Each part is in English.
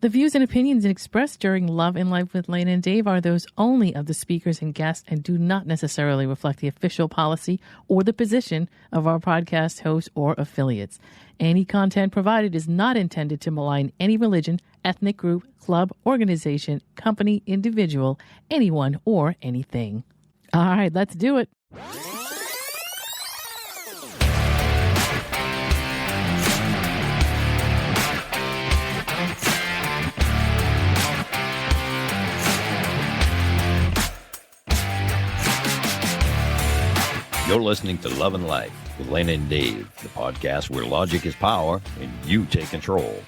The views and opinions expressed during Love and Life with Lana and Dave are those only of the speakers and guests and do not necessarily reflect the official policy or the position of our podcast hosts or affiliates. Any content provided is not intended to malign any religion, ethnic group, club, organization, company, individual, anyone, or anything. All right, let's do it. You're listening to Love and Life with Lana and Dave, the podcast where logic is power and you take control.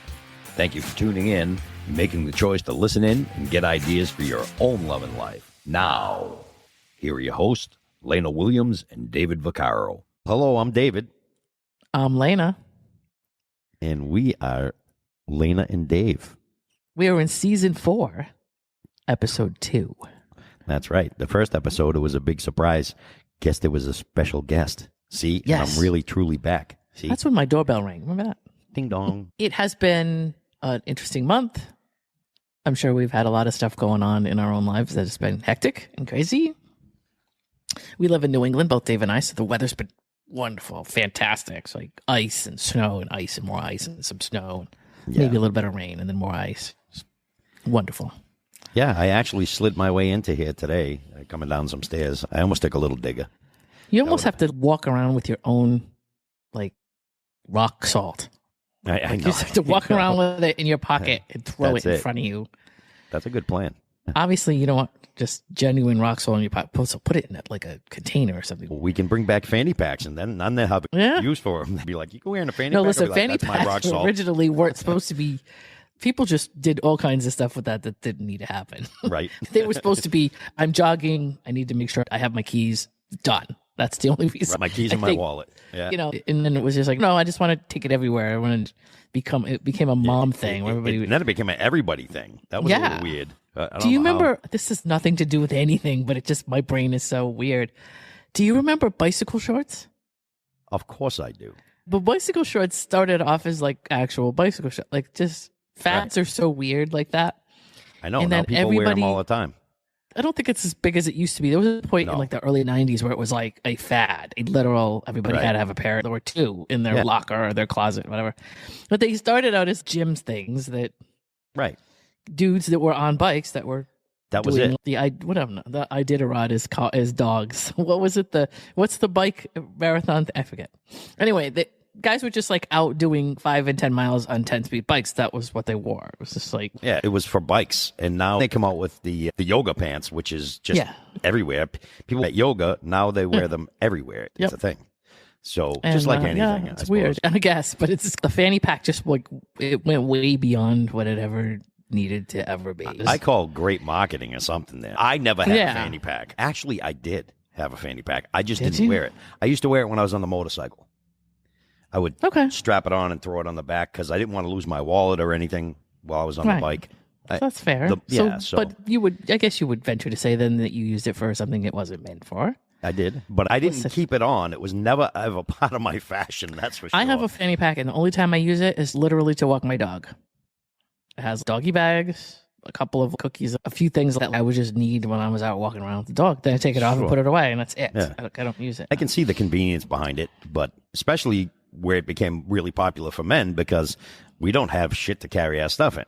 Thank you for tuning in and making the choice to listen in and get ideas for your own love and life. Now, here are your hosts, Lana Williams and David Vaccaro. Hello, I'm David. I'm Lana. And we are Lana and Dave. We are in season 4, episode 2. That's right. The first episode, it was a big surprise. Guess there was a special guest. See? Yes. And I'm really, truly back. See? That's when my doorbell rang. Remember that? Ding dong. It has been an interesting month. I'm sure we've had a lot of stuff going on in our own lives that has been hectic and crazy. We live in New England, both Dave and I, so the weather's been wonderful, fantastic. It's like ice and snow and ice and more ice and some snow. And maybe a little bit of rain and then more ice. It's wonderful. Yeah, I actually slid my way into here today, coming down some stairs. I almost took a little digger. You almost have to walk around with your own, like, rock salt. I know. You just have to walk around with it in your pocket and throw it in That's it. front of you. That's a good plan. Obviously, you don't want just genuine rock salt in your pocket. So put it in like a container or something. Well, we can bring back fanny packs, and then they have use for them. They'd be like, you can wear in a fanny pack? No, I'll listen, be like, fanny that's my rock packs salt. originally weren't supposed to be. People just did all kinds of stuff with that didn't need to happen. Right. They were supposed to be, I'm jogging. I need to make sure I have my keys. Done. That's the only reason. My keys in my wallet. Yeah. You know, and then it was just like, no, I just want to take it everywhere. I want to it became a mom thing. Where everybody and then it became an everybody thing. That was a little weird. Do you remember, this has nothing to do with anything, but my brain is so weird. Do you remember bicycle shorts? Of course I do. But bicycle shorts started off as like actual bicycle shorts, like just fads are so weird like that. I know. And Now then people wear them all the time. I don't think it's as big as it used to be. There was a point in like the early 90s where it was like a fad, a literal, everybody had to have a pair or two in their locker or their closet, whatever. But they started out as gyms things that dudes that were on bikes that were was it. The Iditarod is dogs. What was it? What's the bike marathon? I forget. Anyway, the guys were just like out doing 5 and 10 miles on 10-speed bikes. That was what they wore. It was just like it was for bikes, and now they come out with the yoga pants, which is just everywhere. People at yoga now they wear them everywhere. It's a thing. So just like anything, it's weird, I guess. But it's the fanny pack. Just like it went way beyond what it ever needed to ever be. I call great marketing or something there. I never had a fanny pack. Actually, I did have a fanny pack. I just didn't wear it. I used to wear it when I was on the motorcycle. I would strap it on and throw it on the back because I didn't want to lose my wallet or anything while I was on the bike. So that's fair. But I guess you would venture to say then that you used it for something it wasn't meant for. I did, but I didn't keep it on. It was never ever part of my fashion, that's for sure. I have a fanny pack, and the only time I use it is literally to walk my dog. It has doggy bags, a couple of cookies, a few things that I would just need when I was out walking around with the dog. Then I take it off and put it away, and that's it. Yeah. I don't use it. I can see the convenience behind it, but especially where it became really popular for men because we don't have shit to carry our stuff in.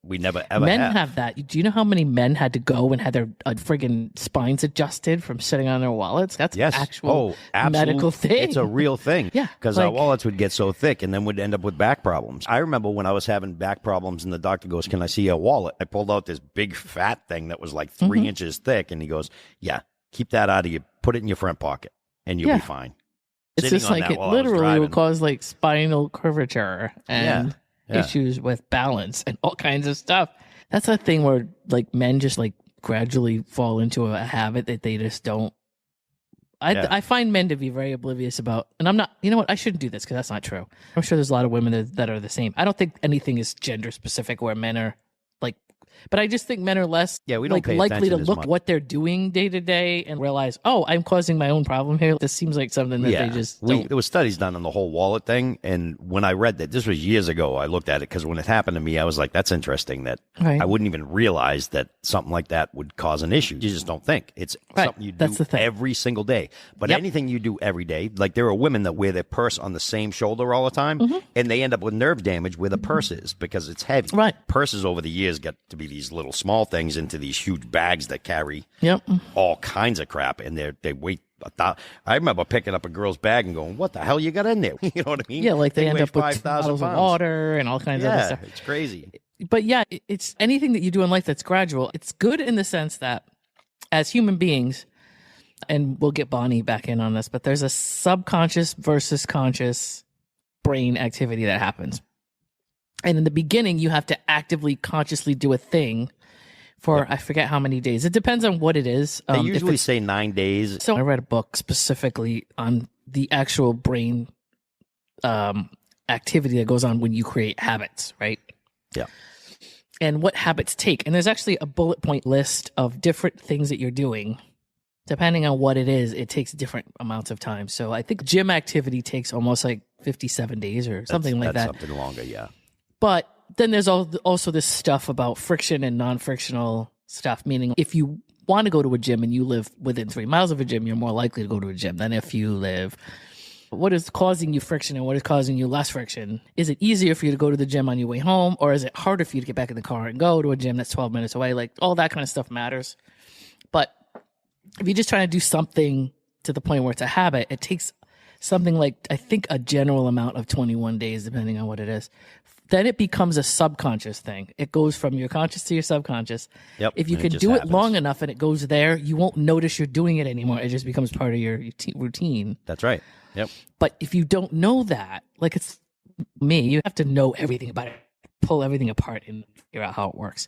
We never, ever have that. Do you know how many men had to go and had their friggin' spines adjusted from sitting on their wallets? That's an actual medical thing. It's a real thing. Because like, our wallets would get so thick and then we'd end up with back problems. I remember when I was having back problems and the doctor goes, can I see your wallet? I pulled out this big fat thing that was like 3 inches thick. And he goes, yeah, keep that out of you. Put it in your front pocket and you'll be fine. It's just like it literally will cause like spinal curvature and issues with balance and all kinds of stuff. That's a thing where like men just like gradually fall into a habit that they just don't. I find men to be very oblivious about, and I'm not, you know what, I shouldn't do this because that's not true. I'm sure there's a lot of women that are the same. I don't think anything is gender specific where men are like But I just think men are less we don't pay likely to attention look as much. what they're doing day to day and realize, oh, I'm causing my own problem here. This seems like something that they just don't. There was studies done on the whole wallet thing, and when I read that, this was years ago, I looked at it because when it happened to me, I was like, that's interesting that I wouldn't even realize that something like that would cause an issue. You just don't think. It's something you do every single day. But anything you do every day, like there are women that wear their purse on the same shoulder all the time, and they end up with nerve damage where the purse is because it's heavy. Right. Purses over the years get to be these little small things into these huge bags that carry all kinds of crap, and they weigh. I remember picking up a girl's bag and going, "What the hell you got in there?" You know what I mean? Yeah, like they end up with bottles of water and all kinds of other stuff. It's crazy. But yeah, it's anything that you do in life that's gradual. It's good in the sense that as human beings, and we'll get Bonnie back in on this, but there's a subconscious versus conscious brain activity that happens. And in the beginning, you have to actively, consciously do a thing for, I forget how many days. It depends on what it is. They usually say 9 days. So I read a book specifically on the actual brain activity that goes on when you create habits, right? Yeah. And what habits take. And there's actually a bullet point list of different things that you're doing. Depending on what it is, it takes different amounts of time. So I think gym activity takes almost like 57 days or something like that. Something longer, yeah. But then there's also this stuff about friction and non-frictional stuff, meaning if you want to go to a gym and you live within 3 miles of a gym, you're more likely to go to a gym than if you live. What is causing you friction and what is causing you less friction? Is it easier for you to go to the gym on your way home, or is it harder for you to get back in the car and go to a gym that's 12 minutes away? Like, all that kind of stuff matters. But if you're just trying to do something to the point where it's a habit, it takes something like, I think, a general amount of 21 days, depending on what it is. Then it becomes a subconscious thing. It goes from your conscious to your subconscious. Yep. If you can do it long enough and it goes there, you won't notice you're doing it anymore. It just becomes part of your routine. That's right. Yep. But if you don't know that, like it's me, you have to know everything about it, pull everything apart and figure out how it works.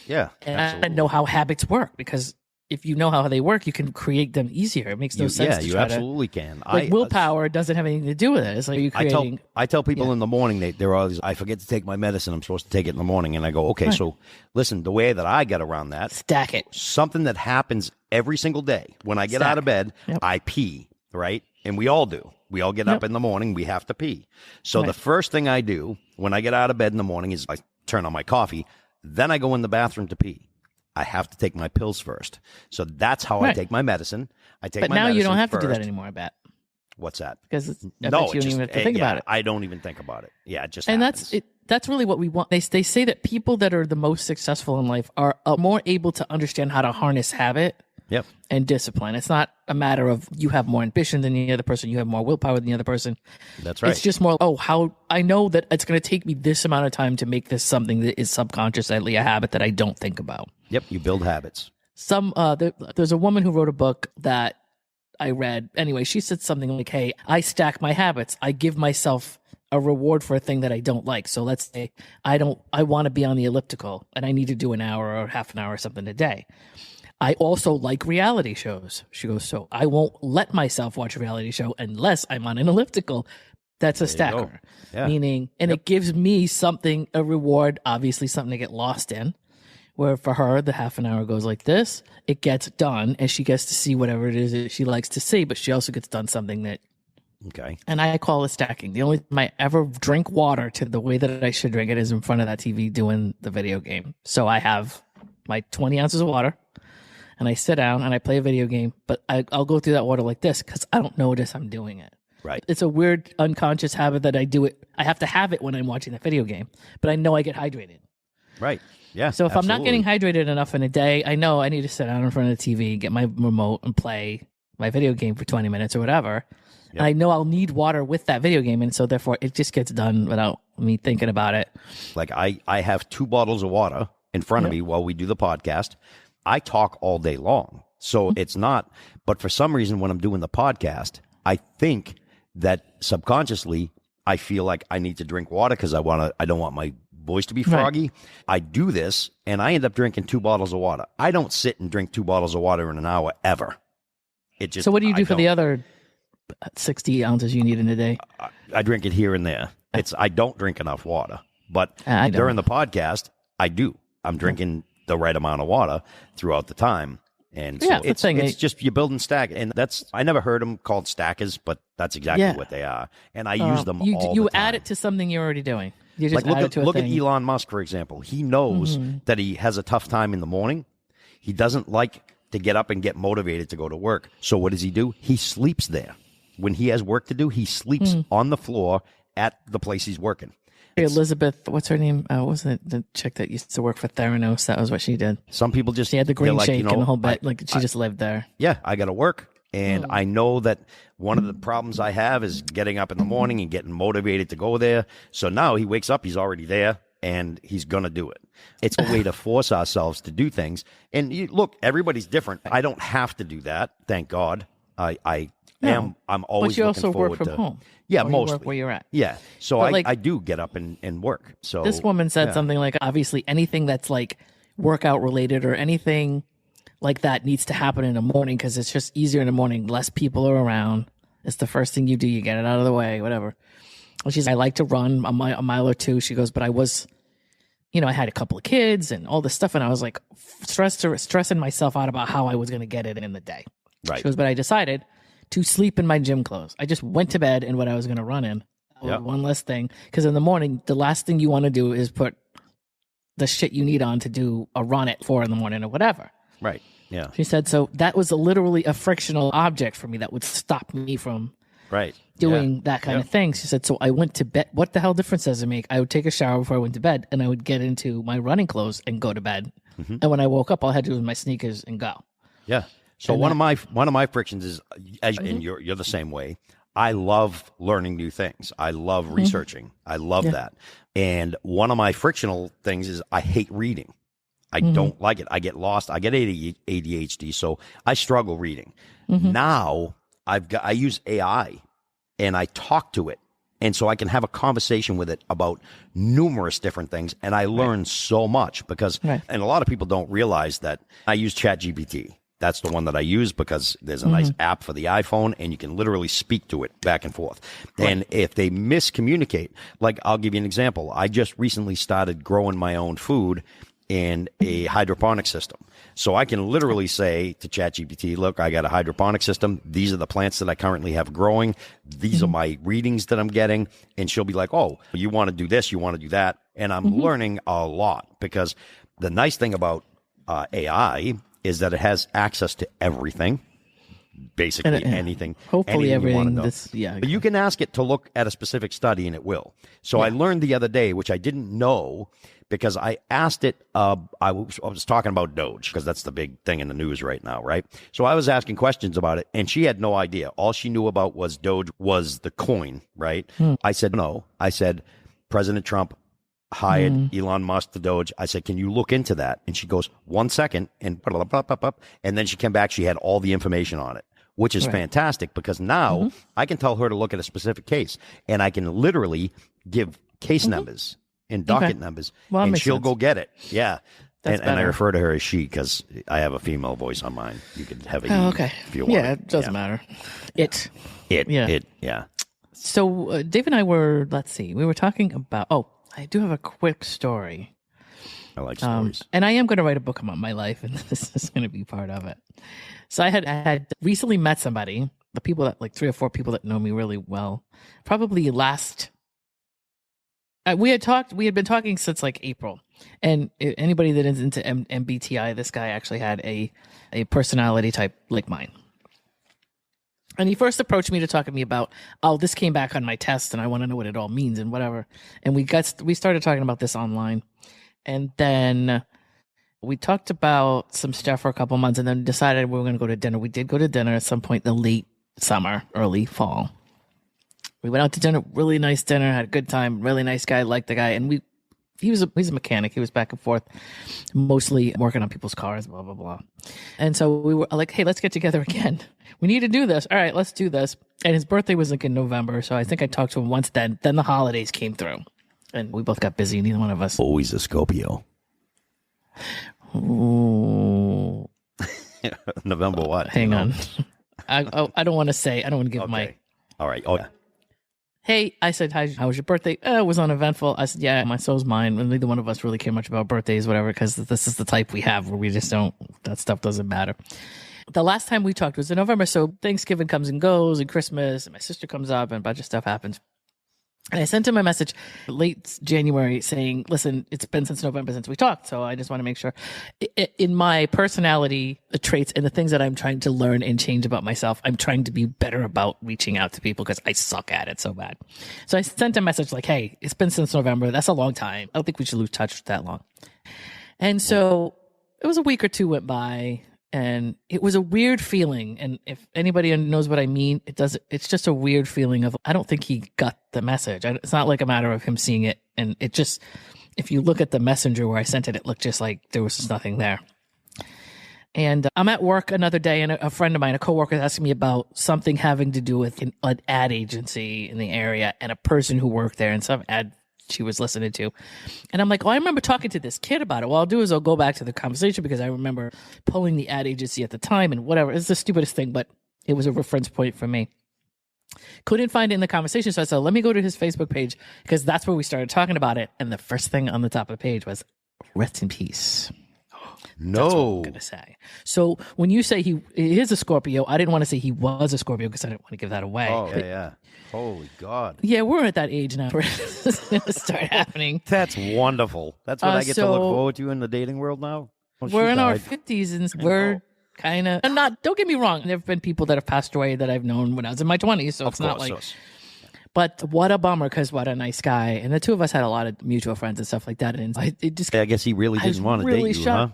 Yeah. And I know how habits work, because if you know how they work, you can create them easier. It makes no sense. Yeah, you absolutely can. Like willpower doesn't have anything to do with it. It's like you creating. I tell people in the morning, they're always, I forget to take my medicine. I'm supposed to take it in the morning. And I go, okay, so listen, the way that I get around that. Stack it. Something that happens every single day. When I get out of bed, I pee, right? And we all do. We all get up in the morning. We have to pee. So the first thing I do when I get out of bed in the morning is I turn on my coffee. Then I go in the bathroom to pee. I have to take my pills first. So that's how I take my medicine. But now you don't have to do that anymore, I bet. What's that? Because you don't even have to think about it. I don't even think about it. Yeah, it just and happens. that's really what we want. They say that people that are the most successful in life are more able to understand how to harness habit and discipline. It's not a matter of you have more ambition than the other person, you have more willpower than the other person. That's right. It's just more, how I know that it's going to take me this amount of time to make this something that is subconsciously a habit that I don't think about. Yep, you build habits. There's a woman who wrote a book that I read. Anyway, she said something like, hey, I stack my habits. I give myself a reward for a thing that I don't like. So let's say I want to be on the elliptical and I need to do an hour or half an hour or something a day. I also like reality shows. She goes, so I won't let myself watch a reality show unless I'm on an elliptical. That's a stacker. Yeah. Meaning, and it gives me something, a reward, obviously something to get lost in. Where for her, the half an hour goes like this. It gets done, and she gets to see whatever it is that she likes to see, but she also gets done something that... Okay. And I call it stacking. The only time I ever drink water to the way that I should drink it is in front of that TV doing the video game. So I have my 20 ounces of water, and I sit down, and I play a video game, but I'll go through that water like this because I don't notice I'm doing it. Right. It's a weird unconscious habit that I do it. I have to have it when I'm watching the video game, but I know I get hydrated. Right. Yeah. So if I'm not getting hydrated enough in a day, I know I need to sit down in front of the TV, get my remote, and play my video game for 20 minutes or whatever. Yep. And I know I'll need water with that video game, and so therefore it just gets done without me thinking about it. Like I have 2 bottles of water in front of me while we do the podcast. I talk all day long, so it's not. But for some reason, when I'm doing the podcast, I think that subconsciously I feel like I need to drink water because I don't want my voice to be froggy. Right. I do this, and I end up drinking 2 bottles of water. I don't sit and drink 2 bottles of water in an hour ever. It just. So what do you do for the other 60 ounces you need in a day? I drink it here and there. I don't drink enough water, but during the podcast, I do. I'm drinking the right amount of water throughout the time. And so yeah, it's just you're building stack, and I never heard them called stackers, but that's exactly what they are. And I use them all the time. You add it to something you're already doing. You just look at Elon Musk, for example. He knows that he has a tough time in the morning. He doesn't like to get up and get motivated to go to work. So what does he do? He sleeps there. When he has work to do, he sleeps on the floor at the place he's working. Elizabeth, what's her name? Wasn't it the chick that used to work for Theranos? That was what she did. Some people just... She had the green shake and the whole bit. She just lived there. Yeah, I got to work. And I know that one of the problems I have is getting up in the morning and getting motivated to go there. So now he wakes up, he's already there, and he's going to do it. It's a way to force ourselves to do things. And look, everybody's different. I don't have to do that, thank God. I'm always looking forward to... But you also work from home. Yeah, mostly. You work where you're at. Yeah. So I do get up and work. So this woman said something like, obviously anything that's like workout related or anything like that needs to happen in the morning because it's just easier in the morning. Less people are around. It's the first thing you do. You get it out of the way, whatever. Well, she's, I like to run a mile or two. She goes, but I was, I had a couple of kids and all this stuff. And I was like stressing myself out about how I was going to get it in the day. Right. She goes, but I decided to sleep in my gym clothes. I just went to bed in what I was going to run in. Yep. One less thing. Because in the morning, the last thing you want to do is put the shit you need on to do a run at 4 a.m. or whatever. Right. Yeah. She said, so that was literally a frictional object for me that would stop me from doing that kind of thing. She said, so I went to bed. What the hell difference does it make? I would take a shower before I went to bed and I would get into my running clothes and go to bed. Mm-hmm. And when I woke up, all I had to do was my sneakers and go. Yeah. So one of my frictions is, and you're the same way. I love learning new things. I love researching. I love that. And one of my frictional things is I hate reading. I don't like it. I get lost. I get ADHD, so I struggle reading. Now I use AI and I talk to it. And so I can have a conversation with it about numerous different things. And I learn so much because, and a lot of people don't realize that I use ChatGPT. That's the one that I use because there's a nice app for the iPhone and you can literally speak to it back and forth. And if they miscommunicate, like I'll give you an example. I just recently started growing my own food in a hydroponic system. So I can literally say to ChatGPT, look, I got a hydroponic system. These are the plants that I currently have growing. These are my readings that I'm getting. And she'll be like, oh, you want to do this, you want to do that. And I'm learning a lot because the nice thing about AI is that it has access to everything, basically anything. Hopefully everything. But you can ask it to look at a specific study and it will. So I learned the other day, which I didn't know, because I asked it, I was talking about Doge, because that's the big thing in the news right now, right? So I was asking questions about it, and she had no idea. All she knew about was Doge was the coin, right? I said, no. I said, President Trump hired Elon Musk, the Doge. I said, can you look into that? And she goes, 1 second, and then she came back. She had all the information on it, which is fantastic because now I can tell her to look at a specific case, and I can literally give case numbers and docket numbers, and she'll go get it. Yeah. And I refer to her as she because I have a female voice on mine. You could have a he if you want. Yeah, it doesn't matter. It. Yeah. So Dave and I were, we were talking about, I do have a quick story. I like stories. And I am going to write a book about my life, and this is going to be part of it. So I had recently met somebody, the people that, like 3 or 4 people that know me really well, probably last... we had been talking since like April, and anybody that is into MBTI, this guy actually had a personality type like mine. And he first approached me to talk to me about, this came back on my test and I want to know what it all means and whatever. And we started talking about this online, and then we talked about some stuff for a couple months and then decided we were going to go to dinner. We did go to dinner at some point in the late summer, early fall. We went out to dinner, really nice dinner, had a good time, really nice guy, liked the guy. And he's a mechanic. He was back and forth, mostly working on people's cars, blah, blah, blah. And so we were like, hey, let's get together again. We need to do this. All right, let's do this. And his birthday was like in November. So I think I talked to him once then. Then the holidays came through and we both got busy. Neither one of us. Always a Scorpio. Ooh. November what? Hang on. I don't want to say, I don't want to give my... All right. Oh, yeah. Hey, I said, hi, how was your birthday? It was uneventful. I said, yeah, so's mine. And neither one of us really care much about birthdays, whatever, because this is the type we have where we just don't, that stuff doesn't matter. The last time we talked was in November, so Thanksgiving comes and goes, and Christmas, and my sister comes up, and a bunch of stuff happens. And I sent him a message late January saying, listen, it's been since November since we talked, so I just want to make sure. In my personality traits and the things that I'm trying to learn and change about myself, I'm trying to be better about reaching out to people because I suck at it so bad. So I sent a message like, hey, it's been since November. That's a long time. I don't think we should lose touch that long. And so it was a week or two went by. And it was a weird feeling. And if anybody knows what I mean, it's just a weird feeling of, I don't think he got the message. It's not like a matter of him seeing it. And it just, if you look at the messenger where I sent it, it looked just like there was just nothing there. And I'm at work another day, and a friend of mine, a coworker, is asking me about something having to do with an ad agency in the area and a person who worked there and some ad she was listening to. And I'm like, I remember talking to this kid about it. What I'll do is I'll go back to the conversation because I remember pulling the ad agency at the time and whatever. It's the stupidest thing, but it was a reference point for me. Couldn't find it in the conversation. So I said, let me go to his Facebook page because that's where we started talking about it. And the first thing on the top of the page was rest in peace. No. That's what I'm going to say. So when you say he is a Scorpio, I didn't want to say he was a Scorpio because I didn't want to give that away. Oh, yeah. Holy God. Yeah, we're at that age now where it's going to start happening. That's wonderful. That's what I get to look forward to in the dating world now. We're in our 50s and we're kind of, don't get me wrong, there have been people that have passed away that I've known when I was in my 20s, so it's not like, but what a bummer because what a nice guy. And the two of us had a lot of mutual friends and stuff like that. And I guess he really didn't want to date you, huh?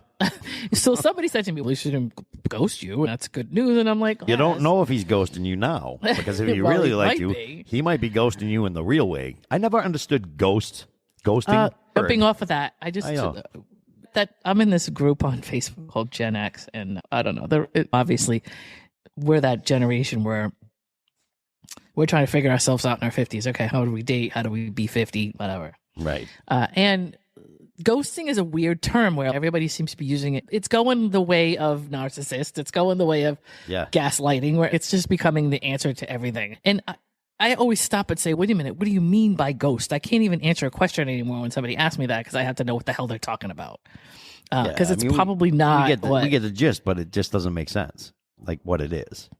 So somebody said to me, well, he shouldn't ghost you. And that's good news. And I'm like, you don't know if he's ghosting you now. Because if he well, really liked you, he might be ghosting you in the real way. I never understood ghosting. Jumping off of that, that I'm in this group on Facebook called Gen X. And I don't know. Obviously, we're that generation where we're trying to figure ourselves out in our 50s. Okay, how do we date? How do we be 50? Whatever. Right. And ghosting is a weird term where everybody seems to be using it. It's going the way of narcissists. It's going the way of gaslighting, where it's just becoming the answer to everything. And I always stop and say, wait a minute, what do you mean by ghost? I can't even answer a question anymore when somebody asks me that because I have to know what the hell they're talking about. Because it's probably not we get the gist, but it just doesn't make sense, like what it is.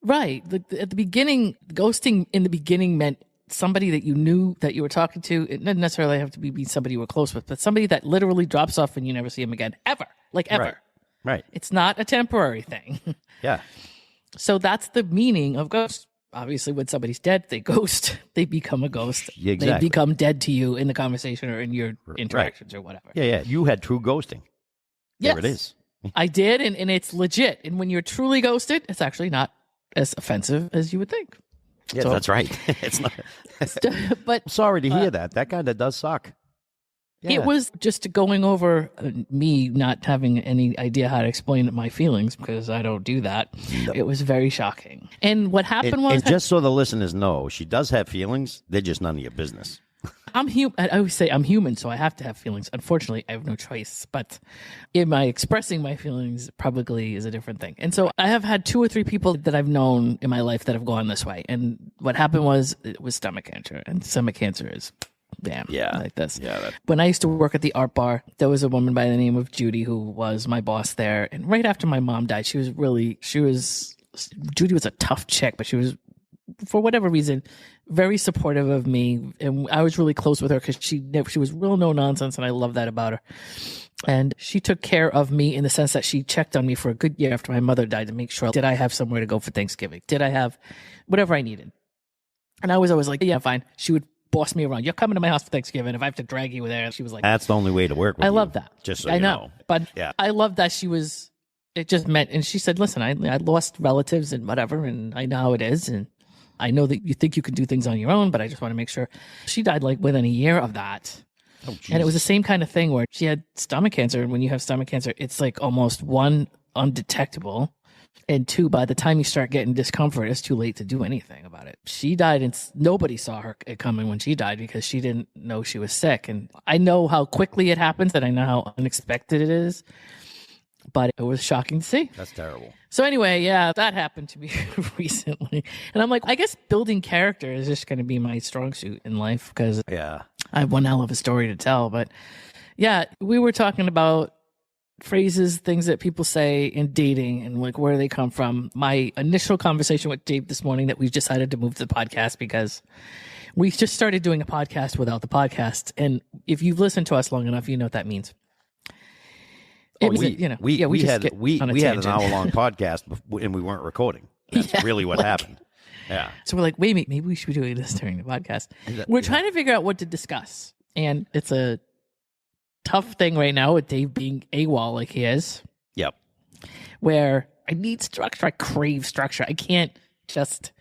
Right. At the beginning, ghosting in the beginning meant somebody that you knew that you were talking to. It didn't necessarily have to be somebody you were close with, but somebody that literally drops off and you never see him again, ever. Like ever. Right. It's not a temporary thing. Yeah. So that's the meaning of ghost. Obviously, when somebody's dead, they ghost. They become a ghost. Exactly. They become dead to you in the conversation or in your interactions or whatever. Yeah. You had true ghosting. Yes. There it is. I did, and it's legit. And when you're truly ghosted, it's actually not as offensive as you would think. Yeah, so, that's right. It's not. But sorry to hear that. That kind of does suck. Yeah. It was just going over me not having any idea how to explain my feelings because I don't do that. No. It was very shocking. And what happened was... And just so the listeners know, she does have feelings. They're just none of your business. I'm human. I always say I'm human, so I have to have feelings. Unfortunately, I have no choice. But in my expressing my feelings publicly is a different thing. And so I have had 2 or 3 people that I've known in my life that have gone this way. And what happened was it was stomach cancer. And stomach cancer is... like this. Yeah. When I used to work at the art bar, there was a woman by the name of Judy who was my boss there. And right after my mom died, Judy was a tough chick, but she was, for whatever reason, very supportive of me. And I was really close with her because she was real no nonsense. And I love that about her. And she took care of me in the sense that she checked on me for a good year after my mother died to make sure, did I have somewhere to go for Thanksgiving? Did I have whatever I needed? And I was always like, yeah, fine. She would boss me around. You're coming to my house for Thanksgiving. If I have to drag you there, she was like, that's the only way to work with I you. love that. Just so I know. But yeah. I love that it just meant, and she said, listen, I lost relatives and whatever, and I know how it is. And I know that you think you can do things on your own, but I just want to make sure. She died like within a year of that. Oh, and it was the same kind of thing where she had stomach cancer. And when you have stomach cancer, it's like almost 1, undetectable. And 2, by the time you start getting discomfort, it's too late to do anything about it. She died and nobody saw her coming when she died because she didn't know she was sick. And I know how quickly it happens and I know how unexpected it is. But it was shocking to see. That's terrible. So anyway, yeah, that happened to me recently. And I'm like, I guess building character is just going to be my strong suit in life because I have one hell of a story to tell. But yeah, we were talking about phrases, things that people say in dating and like where they come from. My initial conversation with Dave this morning that we decided to move to the podcast because we just started doing a podcast without the podcast. And if you've listened to us long enough, you know what that means. We had an hour-long podcast and we weren't recording. That's really what happened. Yeah. So we're like, wait, maybe we should be doing this during the podcast. We're trying to figure out what to discuss. And it's a tough thing right now with Dave being AWOL like he is. Yep. Where I need structure. I crave structure. I can't just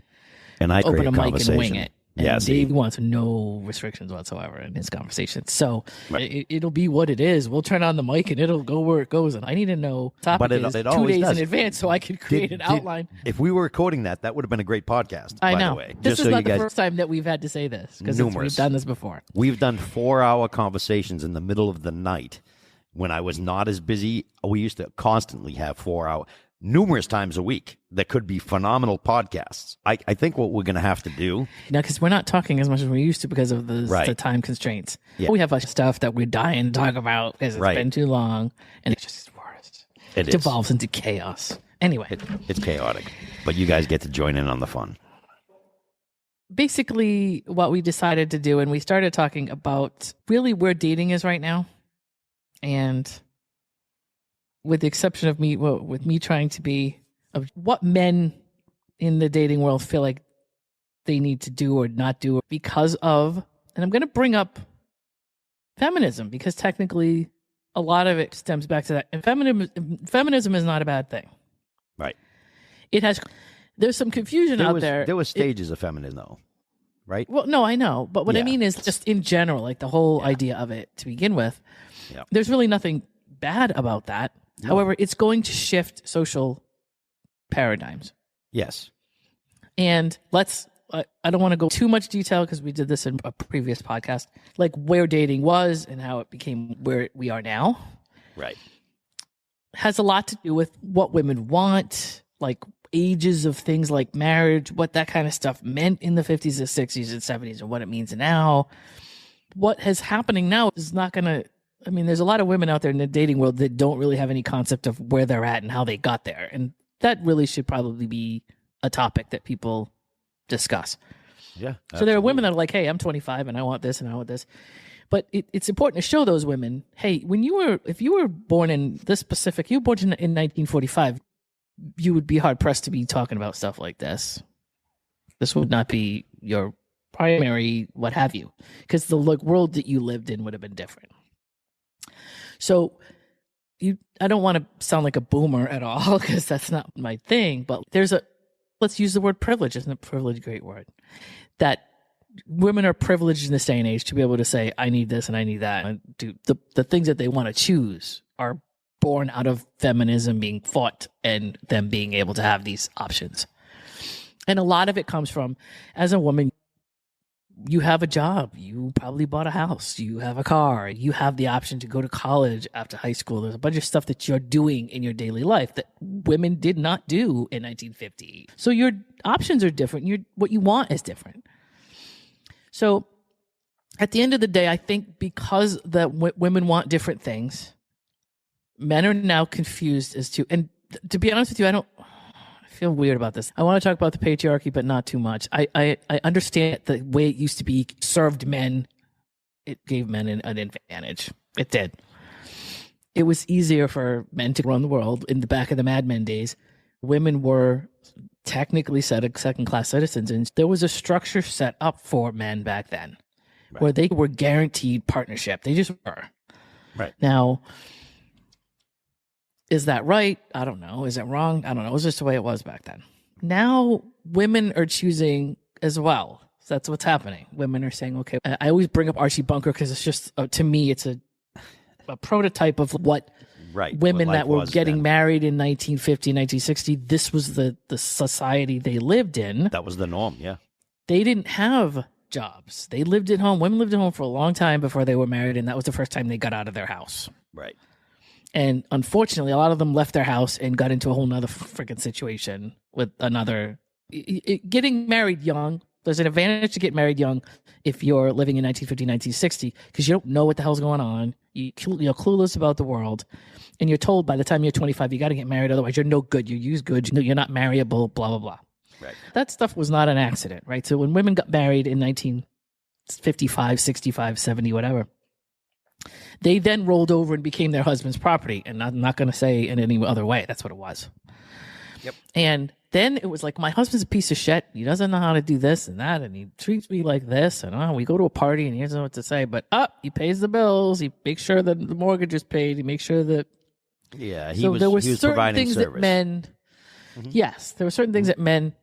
open a mic and wing it. And see. Dave wants no restrictions whatsoever in his conversation. So it'll be what it is. We'll turn on the mic and it'll go where it goes. And I need to know topic is 2 days in advance so I can create an outline. If we were recording that would have been a great podcast. I know. By the way. This is not the first time that we've had to say this because we've done this before. We've done 4-hour conversations in the middle of the night when I was not as busy. We used to constantly have 4-hour. Numerous times a week that could be phenomenal podcasts. I think what we're going to have to do now, because we're not talking as much as we used to because of the time constraints. Yeah. We have stuff that we're dying to talk about because it's been too long, and it's just worse. It devolves into chaos. Anyway, it's chaotic, but you guys get to join in on the fun. Basically, what we decided to do, and we started talking about really where dating is right now, and with the exception of me, with me trying to be of what men in the dating world feel like they need to do or not do because of, and I'm going to bring up feminism because technically a lot of it stems back to that. And feminism is not a bad thing. Right. There's some confusion out there. There were stages of feminism though, right? Well, no, I know. But what I mean is just in general, like the whole idea of it to begin with, there's really nothing bad about that. No. However, it's going to shift social paradigms. Yes. And I don't want to go too much detail because we did this in a previous podcast, like where dating was and how it became where we are now. Right. Has a lot to do with what women want, like ages of things like marriage, what that kind of stuff meant in the 50s and 60s and 70s and what it means now. What is happening now is not going to, I mean, there's a lot of women out there in the dating world that don't really have any concept of where they're at and how they got there. And that really should probably be a topic that people discuss. Yeah. Absolutely. So there are women that are like, hey, I'm 25 and I want this and I want this. But it's important to show those women, hey, if you were born in this specific, you were born in 1945, you would be hard pressed to be talking about stuff like this. This would not be your primary, what have you, because the world that you lived in would have been different. So I don't want to sound like a boomer at all because that's not my thing, but let's use the word privilege. Isn't privilege a great word? That women are privileged in this day and age to be able to say, I need this and I need that. And the things that they want to choose are born out of feminism being fought and them being able to have these options. And a lot of it comes from, as a woman, you have a job, you probably bought a house, you have a car, you have the option to go to college after high school. There's a bunch of stuff that you're doing in your daily life that women did not do in 1950. So your options are different. What you want is different. So at the end of the day, I think because women want different things, men are now confused as to, and to be honest with you, I feel weird about this. I want to talk about the patriarchy, but not too much. I understand the way it used to be served men. It gave men an advantage. It did. It was easier for men to run the world in the back of the Mad Men days. Women were technically second-class citizens, and there was a structure set up for men back then where they were guaranteed partnership. They just were. Right. Now, is that right? I don't know. Is it wrong? I don't know. It was just the way it was back then. Now, women are choosing as well. So that's what's happening. Women are saying, okay, I always bring up Archie Bunker because it's just, to me, it's a prototype of what women that were getting married in 1950, 1960, this was the society they lived in. That was the norm, yeah. They didn't have jobs. They lived at home. Women lived at home for a long time before they were married, and that was the first time they got out of their house. Right. And unfortunately, a lot of them left their house and got into a whole nother freaking situation with another. Getting married young, there's an advantage to get married young if you're living in 1950, 1960, because you don't know what the hell's going on. You're clueless about the world. And you're told by the time you're 25, you got to get married. Otherwise, you're no good. You're used goods. You're not marryable, blah, blah, blah. Right. That stuff was not an accident, right? So when women got married in 1955, 65, 70, whatever, they then rolled over and became their husband's property. And I'm not going to say in any other way. That's what it was. Yep. And then it was like, my husband's a piece of shit. He doesn't know how to do this and that. And he treats me like this. And we go to a party and he doesn't know what to say. But he pays the bills. He makes sure that the mortgage is paid. He makes sure that. Yeah. He was providing things service. That men. Mm-hmm. Yes. There were certain things that men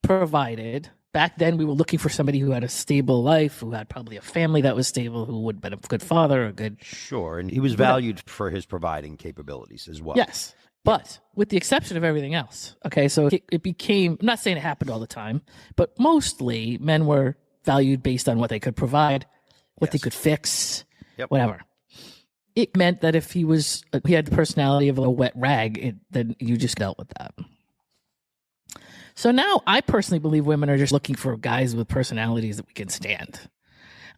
provided. Back then, we were looking for somebody who had a stable life, who had probably a family that was stable, who would have been a good father, a good. Sure. And he was valued for his providing capabilities as well. Yes. But with the exception of everything else, okay, so it became, I'm not saying it happened all the time, but mostly men were valued based on what they could provide, what they could fix, whatever. It meant that if he had the personality of a wet rag, then you just dealt with that. So now I personally believe women are just looking for guys with personalities that we can stand.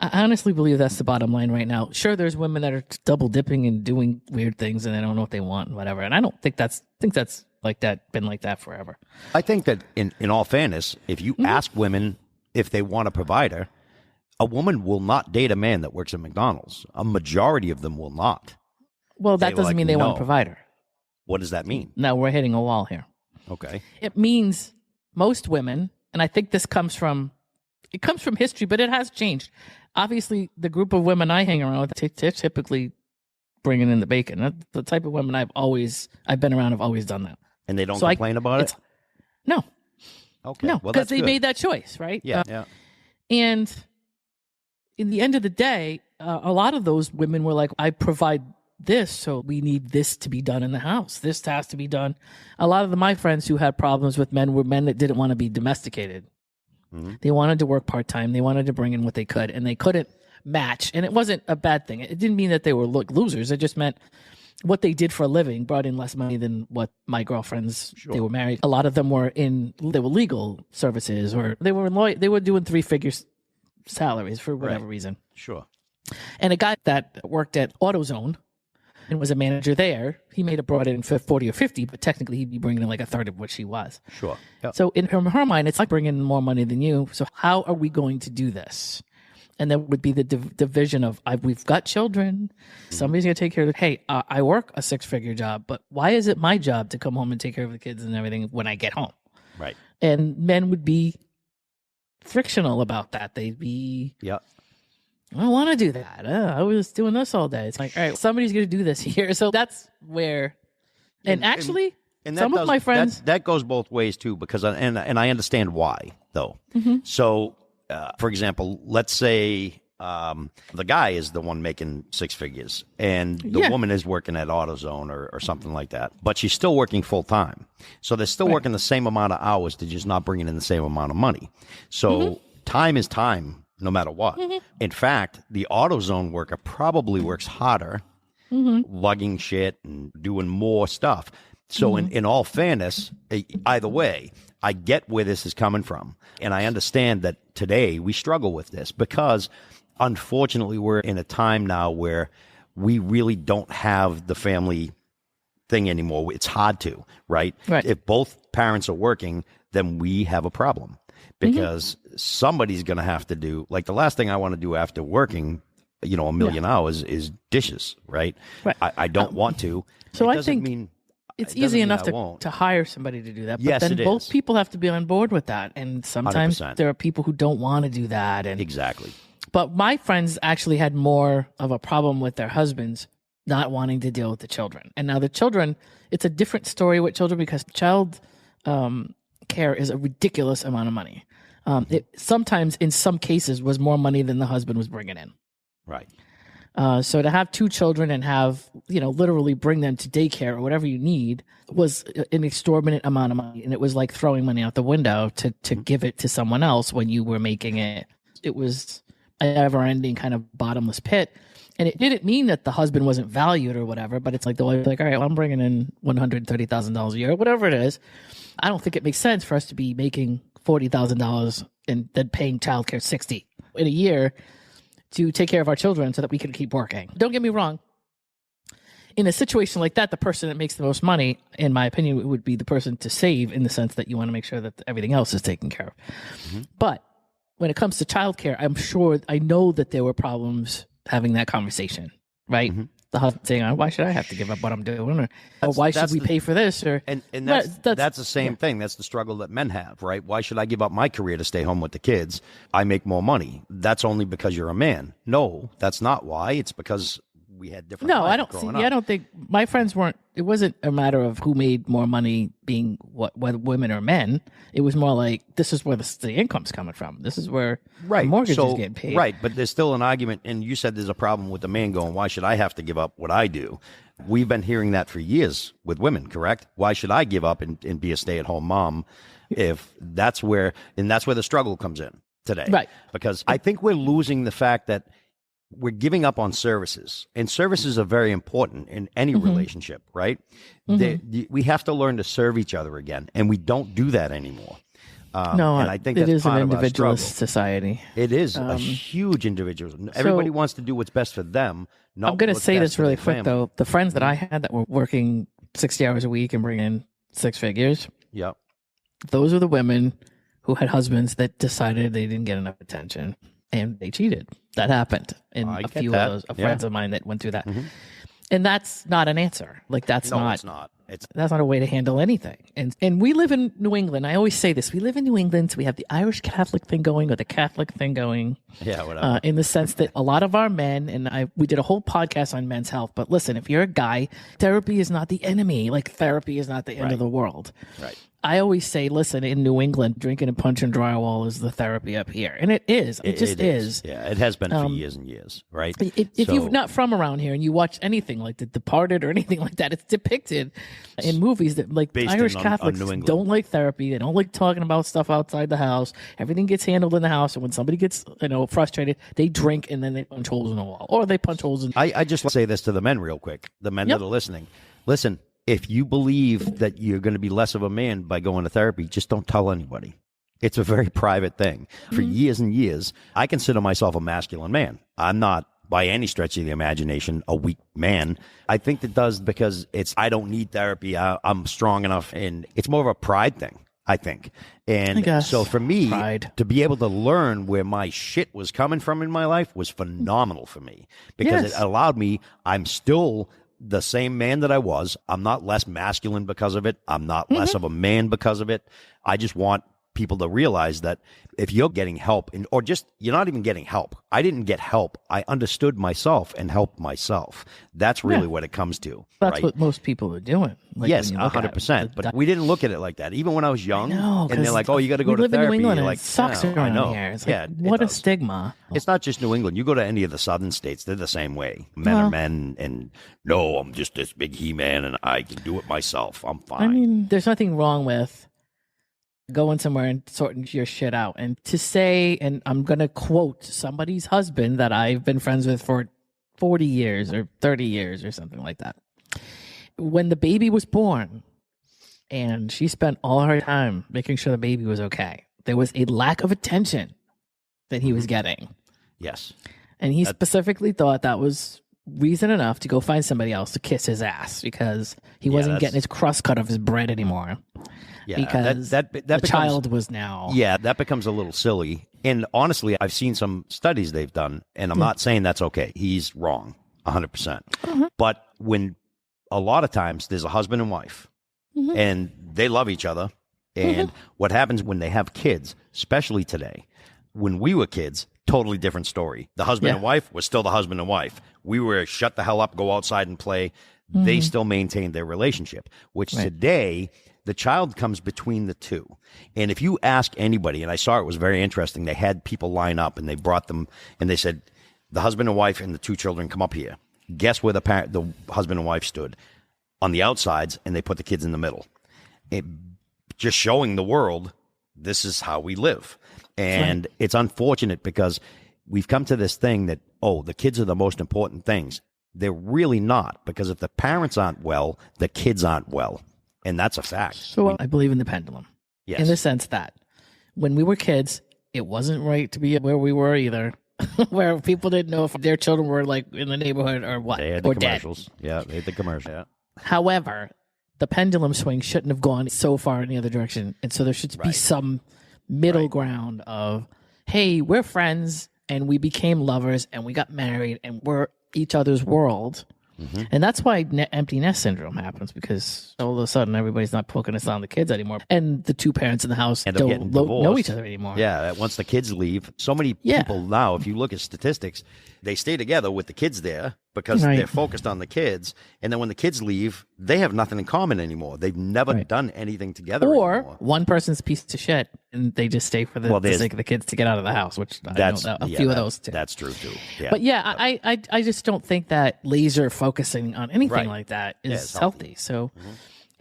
I honestly believe that's the bottom line right now. Sure, there's women that are double dipping and doing weird things and they don't know what they want and whatever. And I don't think that's like that, been like that forever. I think that in all fairness, if you ask women if they want a provider, a woman will not date a man that works at McDonald's. A majority of them will not. Well, that doesn't mean they want a provider. What does that mean? Now we're hitting a wall here. Okay. It means most women, and I think this comes from history, but it has changed. Obviously, the group of women I hang around with, they're typically bringing in the bacon. The type of women I've been around have always done that. And they don't complain about it? No. Okay. No, because they made that choice, right? Yeah. And in the end of the day, a lot of those women were like, I provide this, so we need this to be done in the house. This has to be done. A lot of my friends who had problems with men were men that didn't want to be domesticated. Mm-hmm. They wanted to work part-time. They wanted to bring in what they could, and they couldn't match. And it wasn't a bad thing. It didn't mean that they were losers. It just meant what they did for a living brought in less money than what my girlfriends, they were married. A lot of them were legal services, or they were doing 3-figure salaries for whatever reason. Sure. And a guy that worked at AutoZone and was a manager there, he may have brought in 40 or 50, but technically he'd be bringing in like a third of what she was. Sure. Yep. So in her mind, it's like bringing in more money than you. So how are we going to do this? And that would be the division of, we've got children. Somebody's going to take care of it. Hey, I work a 6-figure job, but why is it my job to come home and take care of the kids and everything when I get home? Right. And men would be frictional about that. They'd be... Yep. I don't want to do that. I was doing this all day. It's like, all right, somebody's going to do this here. So that's where, and actually, some of my friends. That goes both ways too, because, and I understand why, though. Mm-hmm. So, for example, let's say the guy is the one making 6 figures and the woman is working at AutoZone or something like that, but she's still working full time. So they're still working the same amount of hours, they're just not bringing in the same amount of money. So time is time. No matter what. Mm-hmm. In fact, the AutoZone worker probably works harder, lugging shit and doing more stuff. So in all fairness, either way, I get where this is coming from. And I understand that today we struggle with this because, unfortunately, we're in a time now where we really don't have the family thing anymore. It's hard to, right? If both parents are working, then we have a problem. Because somebody's going to have to do, like the last thing I want to do after working, a million hours is dishes, right? I don't want to. So I think it's easy enough to hire somebody to do that. But then both people have to be on board with that. And sometimes 100%. There are people who don't want to do that. And exactly. But my friends actually had more of a problem with their husbands not wanting to deal with the children. And now the children, it's a different story with children because child care is a ridiculous amount of money. It sometimes, in some cases, was more money than the husband was bringing in. Right. So to have 2 children and have, literally bring them to daycare or whatever you need was an exorbitant amount of money. And it was like throwing money out the window to give it to someone else when you were making it. It was a never-ending kind of bottomless pit. And it didn't mean that the husband wasn't valued or whatever, but it's like the wife's like, all right, well, I'm bringing in $130,000 a year, whatever it is. I don't think it makes sense for us to be making $40,000 and then paying childcare $60,000 in a year to take care of our children so that we can keep working. Don't get me wrong. In a situation like that, the person that makes the most money, in my opinion, would be the person to save, in the sense that you want to make sure that everything else is taken care of. Mm-hmm. But when it comes to childcare, I know that there were problems having that conversation, right? Mm-hmm. The husband saying, why should I have to give up what I'm doing? Or why should we pay for this? And that's the same thing. That's the struggle that men have, right? Why should I give up my career to stay home with the kids? I make more money. That's only because you're a man. No, that's not why. It's because we had different. No, I don't think my friends weren't. It wasn't a matter of who made more money, being whether women or men. It was more like, this is where the income's coming from. This is where the mortgage is getting paid. Right, but there's still an argument, and you said there's a problem with the man going, why should I have to give up what I do? We've been hearing that for years with women, correct? Why should I give up and be a stay-at-home mom if that's where the struggle comes in today? Right. Because I think we're losing the fact that we're giving up on services, and services are very important in any mm-hmm. relationship, right? Mm-hmm. We have to learn to serve each other again, and we don't do that anymore. No, and I think it is an individualist society. It is a huge individualism. Everybody wants to do what's best for them. I'm going to say this really quick, though. The friends that I had that were working 60 hours a week and bringing in 6 figures, yep, those are the women who had husbands that decided they didn't get enough attention, and they cheated. That happened in a few of those friends of mine that went through that. Mm-hmm. And that's not an answer. Like, it's not. That's not a way to handle anything. And we live in New England. I always say this. We live in New England, so we have the Irish Catholic thing going or the Catholic thing going. Yeah, whatever. In the sense that a lot of our men, and we did a whole podcast on men's health, but listen, if you're a guy, therapy is not the enemy. Like, therapy is not the end of the world. Right. I always say, listen, in New England, drinking and punching drywall is the therapy up here. And it is. It just is. Yeah, it has been for years and years, right? If you're not from around here and you watch anything like The Departed or anything like that, it's depicted in movies that, like, Irish Catholics don't like therapy. They don't like talking about stuff outside the house. Everything gets handled in the house. And when somebody gets, frustrated, they drink and then they punch holes in the wall. Or they punch holes in... I just want to say this to the men real quick. The men that are listening. Listen. If you believe that you're going to be less of a man by going to therapy, just don't tell anybody. It's a very private thing. For years and years, I consider myself a masculine man. I'm not, by any stretch of the imagination, a weak man. I think that does because I don't need therapy. I'm strong enough. And it's more of a pride thing, I think. And so for me, to be able to learn where my shit was coming from in my life was phenomenal for me. Because it allowed me, I'm still the same man that I was. I'm not less masculine because of it. I'm not less of a man because of it. I just want people to realize that if you're getting help, or just you're not even getting help. I didn't get help. I understood myself and helped myself. That's really what it comes to. That's what most people are doing. Like, yes, 100%. But we didn't look at it like that. Even when I was young, and they're like, "Oh, you got to go to therapy." We live in New England, you're like, it sucks around here. It's like, what a stigma. It's not just New England. You go to any of the southern states, they're the same way. Men are men, and no, I'm just this big he-man, and I can do it myself. I'm fine. I mean, there's nothing wrong with going somewhere and sorting your shit out. And to say, and I'm going to quote somebody's husband that I've been friends with for 40 years or 30 years or something like that. When the baby was born and she spent all her time making sure the baby was okay, there was a lack of attention that he was getting. Yes. And he specifically thought that was reason enough to go find somebody else to kiss his ass because he wasn't getting his crust cut off his bread anymore. Yeah, because the child was now... Yeah, that becomes a little silly. And honestly, I've seen some studies they've done, and I'm not saying that's okay. He's wrong, 100%. But when a lot of times there's a husband and wife, and they love each other, and what happens when they have kids, especially today, when we were kids, totally different story. The husband and wife was still the husband and wife. We were shut the hell up, go outside and play. They still maintained their relationship, which today... The child comes between the two. And if you ask anybody, and I saw it was very interesting, they had people line up and they brought them and they said, the husband and wife and the 2 children come up here. Guess where the husband and wife stood? On the outsides, and they put the kids in the middle. Just showing the world, this is how we live. And it's unfortunate because we've come to this thing that, oh, the kids are the most important things. They're really not, because if the parents aren't well, the kids aren't well. And that's a fact. So I believe in the pendulum. Yes. In the sense that when we were kids, it wasn't right to be where we were either, where people didn't know if their children were like in the neighborhood or what, they had the or commercials. dead. Yeah, they had the commercial. Yeah. However, the pendulum swing shouldn't have gone so far in the other direction. And so there should be some middle ground of, hey, we're friends and we became lovers and we got married and we're each other's world. Mm-hmm. And that's why empty nest syndrome happens, because all of a sudden everybody's not focusing on the kids anymore. And the two parents in the house don't know each other anymore. Yeah, once the kids leave, so many people now, if you look at statistics, they stay together with the kids there because they're focused on the kids. And then when the kids leave, they have nothing in common anymore. They've never done anything together anymore. One person's a piece of shit and they just stay for the sake of the kids to get out of the house, which I know a few of those too. That's true too. Yeah. But I just don't think that laser focusing on anything like that is healthy. So,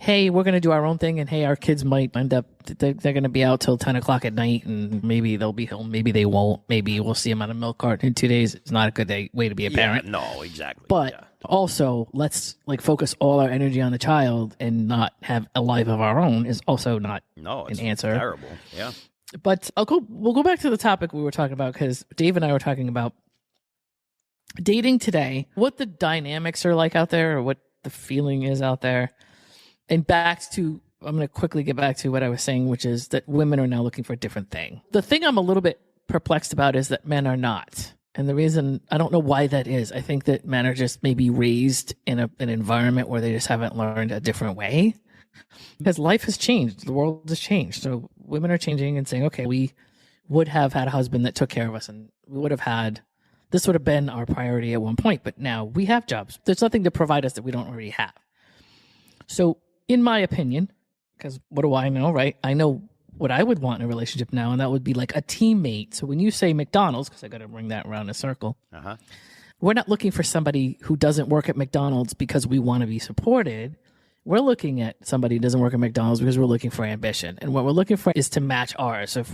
hey, we're going to do our own thing, and hey, our kids might end up, they're going to be out till 10 o'clock at night, and maybe they'll be home, maybe they won't, maybe we'll see them on a milk cart in 2 days. It's not a good way to be a parent. No, exactly. But also, let's focus all our energy on the child and not have a life of our own is also not an answer. Terrible. Yeah. But we'll go back to the topic we were talking about, because Dave and I were talking about dating today, what the dynamics are like out there, or what the feeling is out there. And I'm going to quickly get back to what I was saying, which is that women are now looking for a different thing. The thing I'm a little bit perplexed about is that men are not. And the reason, I don't know why that is. I think that men are just maybe raised in an environment where they just haven't learned a different way. Because life has changed. The world has changed. So women are changing and saying, okay, we would have had a husband that took care of us, and this would have been our priority at one point. But now we have jobs. There's nothing to provide us that we don't already have. So in my opinion, because what do I know, right? I know what I would want in a relationship now, and that would be like a teammate. So when you say McDonald's, because I got to bring that around in a circle, we're not looking for somebody who doesn't work at McDonald's because we want to be supported. We're looking at somebody who doesn't work at McDonald's because we're looking for ambition. And what we're looking for is to match ours. So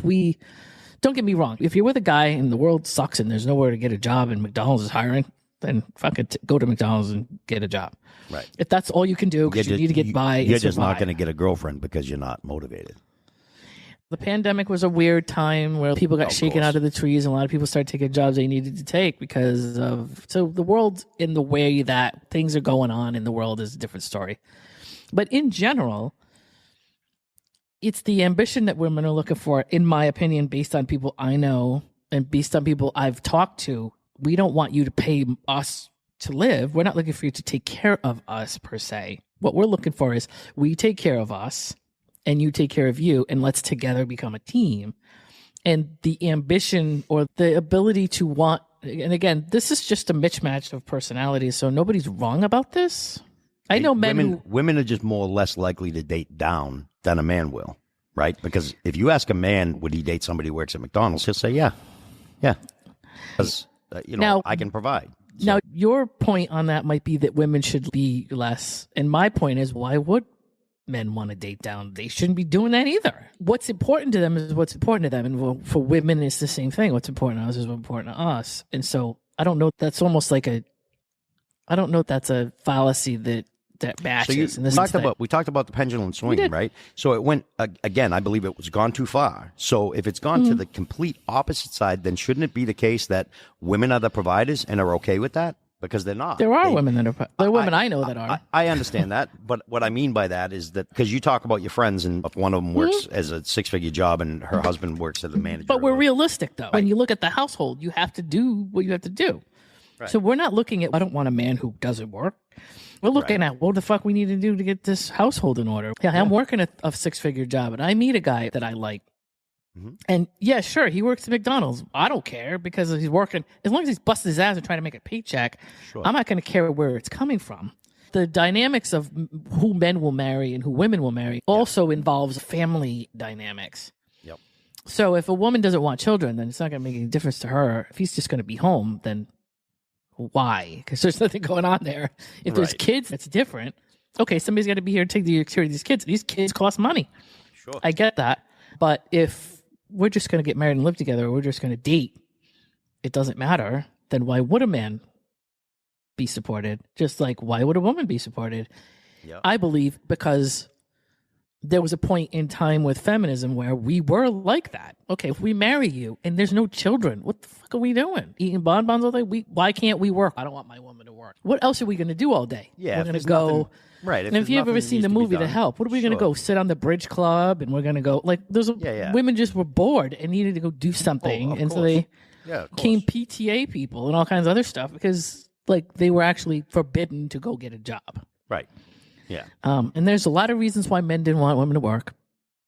don't get me wrong, if you're with a guy and the world sucks and there's nowhere to get a job and McDonald's is hiring, then fucking go to McDonald's and get a job. Right. If that's all you can do because you need to get by, you're just not going to get a girlfriend because you're not motivated. The pandemic was a weird time where people got shaken out of the trees, and a lot of people started taking jobs they needed to take so the world, in the way that things are going on in the world, is a different story. But in general, it's the ambition that women are looking for, in my opinion, based on people I know and based on people I've talked to. We don't want you to pay us to live. We're not looking for you to take care of us per se. What we're looking for is we take care of us and you take care of you, and let's together become a team. And the ambition or the ability to want, and again, this is just a mismatch of personalities, so nobody's wrong about this. I know women are just more or less likely to date down than a man will, right? Because if you ask a man, would he date somebody who works at McDonald's? He'll say, yeah. Because, now, I can provide. So. Now, your point on that might be that women should be less. And my point is, why would men want to date down? They shouldn't be doing that either. What's important to them is what's important to them. And for women, it's the same thing. What's important to us is what's important to us. And so I don't know. That's almost like I don't know if that's a fallacy that matches. So we talked about the pendulum swing, right? So it went, again, I believe it was gone too far. So if it's gone to the complete opposite side, then shouldn't it be the case that women are the providers and are okay with that? Because they're not. There are women that are. There are women I know that are. I understand that, but what I mean by that is that because you talk about your friends, and if one of them works as a six-figure job and her husband works as a manager. But we're realistic, though. Right. When you look at the household, you have to do what you have to do. Right. So we're not looking at, I don't want a man who doesn't work. We're looking at what the fuck we need to do to get this household in order. Yeah, I'm working a six-figure job, and I meet a guy that I like. And yeah, sure, he works at McDonald's. I don't care because he's working. As long as he's busting his ass and trying to make a paycheck, I'm not going to care where it's coming from. The dynamics of who men will marry and who women will marry also involves family dynamics. Yep. So if a woman doesn't want children, then it's not going to make any difference to her. If he's just going to be home, then why? Because there's nothing going on there. If there's kids, that's different. Okay, somebody's got to be here to take the care of these kids. These kids cost money. Sure. I get that. But if we're just going to get married and live together, or we're just going to date, it doesn't matter, then why would a man be supported? Just like, why would a woman be supported? Yeah. I believe because there was a point in time with feminism where we were like that. Okay, if we marry you and there's no children, what the fuck are we doing? Eating bonbons all day? Why can't we work? I don't want my woman to work. What else are we going to do all day? Yeah, we're going to go. Nothing, right. And if you've ever seen the movie The Help, what are we going to go sit on the bridge club and we're going to go like women just were bored and needed to go do something, and so they became PTA people and all kinds of other stuff because like they were actually forbidden to go get a job. Right. Yeah. And there's a lot of reasons why men didn't want women to work.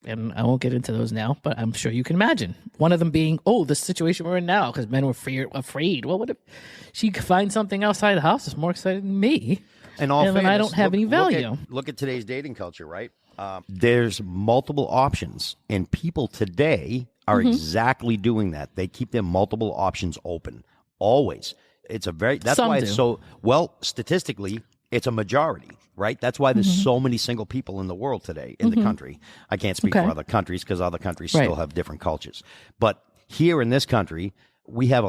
And I won't get into those now, but I'm sure you can imagine. One of them being, the situation we're in now, because men were afraid. Well, what if she could find something outside the house that's more exciting than me? And then I don't have any value. Look at today's dating culture, right? There's multiple options, and people today are exactly doing that. They keep their multiple options open, always. That's why it's so, statistically, it's a majority. Right? That's why there's so many single people in the world today, in the country. I can't speak for other countries because other countries still have different cultures. But here in this country, we have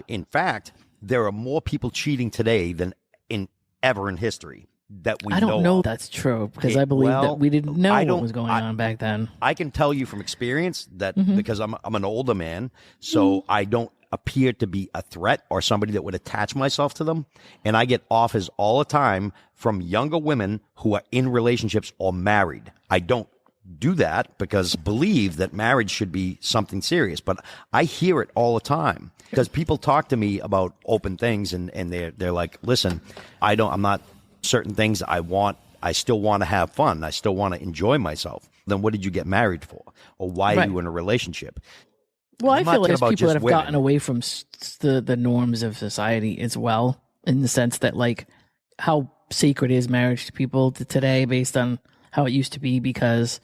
in fact, there are more people cheating today than ever in history that we know. I don't know that's true because I believe that we didn't know what was going on back then. I can tell you from experience that because I'm an older man, so I don't appear to be a threat or somebody that would attach myself to them. And I get offers all the time from younger women who are in relationships or married. I don't do that because I believe that marriage should be something serious. But I hear it all the time because people talk to me about open things and they're like, listen, I'm not certain things I still want to have fun. I still want to enjoy myself. Then what did you get married for? Or why are you in a relationship? Well, I feel like there's people that have gotten away from the norms of society as well, in the sense that like how sacred is marriage to people today based on how it used to be because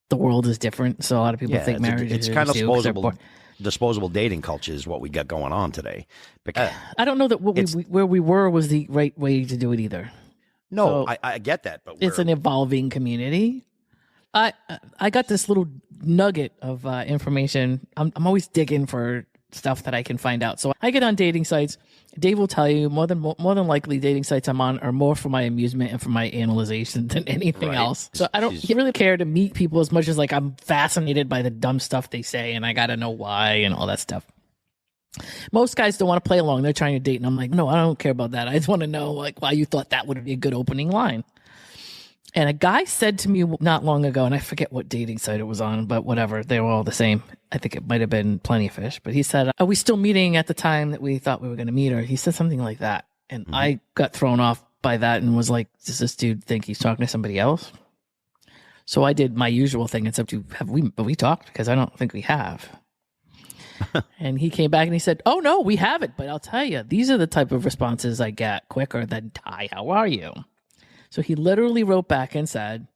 the world is different. So a lot of people think marriage is kind of disposable dating culture is what we got going on today. Because I don't know that where we were was the right way to do it either. No, so I get that, but it's an evolving community. I got this little nugget of information. I'm always digging for stuff that I can find out. So I get on dating sites. Dave will tell you more than likely dating sites I'm on are more for my amusement and for my analyzation than anything else. So I don't really care to meet people as much as like I'm fascinated by the dumb stuff they say and I got to know why and all that stuff. Most guys don't want to play along. They're trying to date. And I'm like, no, I don't care about that. I just want to know like why you thought that would be a good opening line. And a guy said to me not long ago, and I forget what dating site it was on, but whatever, they were all the same. I think it might have been Plenty of Fish. But he said, are we still meeting at the time that we thought we were going to meet? Or he said something like that. And I got thrown off by that and was like, does this dude think he's talking to somebody else? So I did my usual thing and said, have we talked? Because I don't think we have. And he came back and he said, oh, no, we haven't. But I'll tell you, these are the type of responses I get quicker than, hi, how are you? So he literally wrote back and said,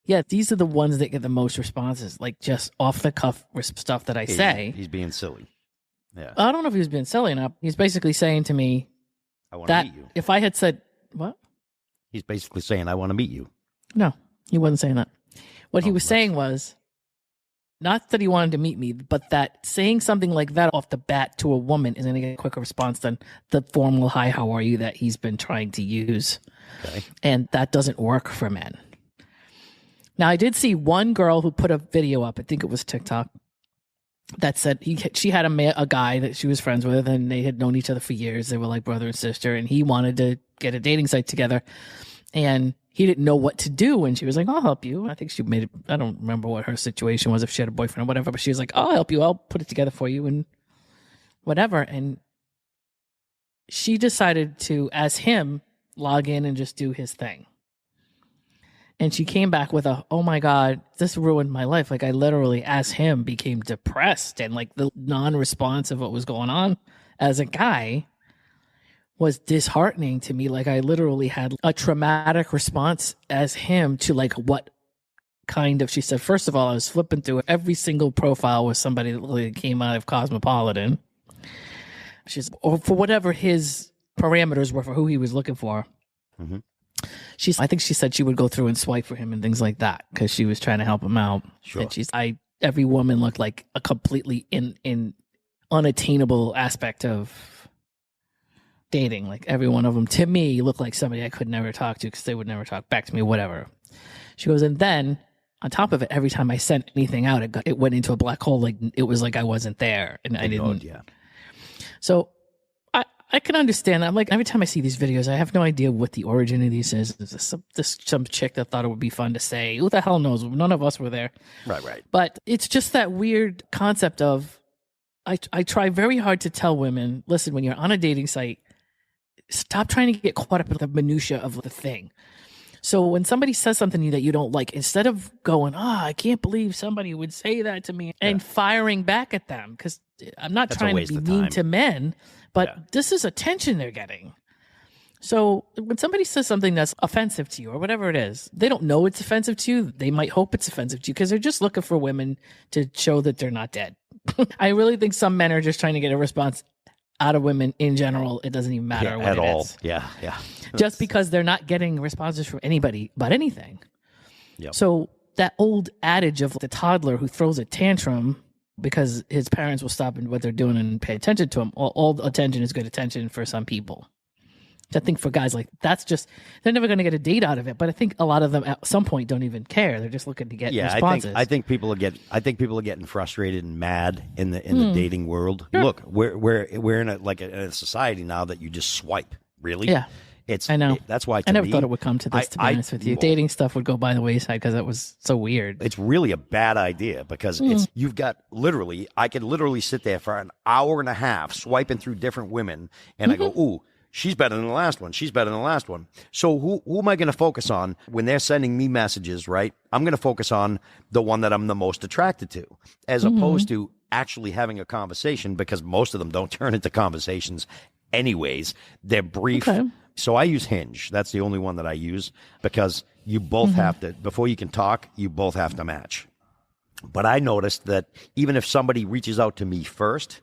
yeah, these are the ones that get the most responses, like just off the cuff stuff that I say. He's being silly. Yeah. I don't know if he was being silly enough. He's basically saying to me I want to meet you. If I had said, what? He's basically saying, I want to meet you. No, he wasn't saying that. What he was saying was, not that he wanted to meet me, but that saying something like that off the bat to a woman is going to get a quicker response than the formal hi, how are you that he's been trying to use. Okay. And that doesn't work for men. Now, I did see one girl who put a video up, I think it was TikTok, that said she had a guy that she was friends with, and they had known each other for years. They were like brother and sister, and he wanted to get a dating site together. And he didn't know what to do. And she was like, I'll help you. I think she made it. I don't remember what her situation was, if she had a boyfriend or whatever, but she was like, I'll help you. I'll put it together for you and whatever. And she decided to, as him, log in and just do his thing. And she came back with oh my God, this ruined my life. Like I literally, as him, became depressed, and like the non-response of what was going on as a guy was disheartening to me. Like I literally had a traumatic response as him to like what kind of, she said, first of all, I was flipping through every single profile with somebody that literally came out of Cosmopolitan. Or for whatever his parameters were for who he was looking for. Mm-hmm. I think she said she would go through and swipe for him and things like that because she was trying to help him out. Sure. And every woman looked like a completely unattainable aspect of dating. Like every one of them, to me, looked like somebody I could never talk to because they would never talk back to me, whatever. She goes, and then on top of it, every time I sent anything out, it went into a black hole. Like it was like I wasn't there, and I didn't. Yeah. So I can understand that. I'm like, every time I see these videos, I have no idea what the origin of these is. Is this some chick that thought it would be fun to say? Who the hell knows? None of us were there. Right. But it's just that weird concept of, I try very hard to tell women, listen, when you're on a dating site, stop trying to get caught up in the minutia of the thing. So when somebody says something to you that you don't like, instead of going, I can't believe somebody would say that to me, and firing back at them, because I'm not trying to be mean to men, but this is attention they're getting. So when somebody says something that's offensive to you or whatever it is, they don't know it's offensive to you. They might hope it's offensive to you because they're just looking for women to show that they're not dead. I really think some men are just trying to get a response out of women in general. It doesn't even matter what at it all. is. Yeah. Just because they're not getting responses from anybody about anything. Yep. So that old adage of the toddler who throws a tantrum because his parents will stop what they're doing and pay attention to him. All attention is good attention for some people. I think for guys, like, that's just, they're never going to get a date out of it. But I think a lot of them at some point don't even care. They're just looking to get responses. I think people are getting frustrated and mad in the dating world. Sure. Look, we're in a society now that you just swipe. Really? Yeah. I know. That's why I never thought it would come to this, to be honest with you. Dating stuff would go by the wayside because it was so weird. It's really a bad idea because you've got I could literally sit there for an hour and a half swiping through different women and I go, ooh, she's better than the last one. She's better than the last one. So who am I going to focus on when they're sending me messages, right? I'm going to focus on the one that I'm the most attracted to as opposed to actually having a conversation because most of them don't turn into conversations anyways. They're brief. Okay. So I use Hinge. That's the only one that I use because you both have to, before you can talk, you both have to match. But I noticed that even if somebody reaches out to me first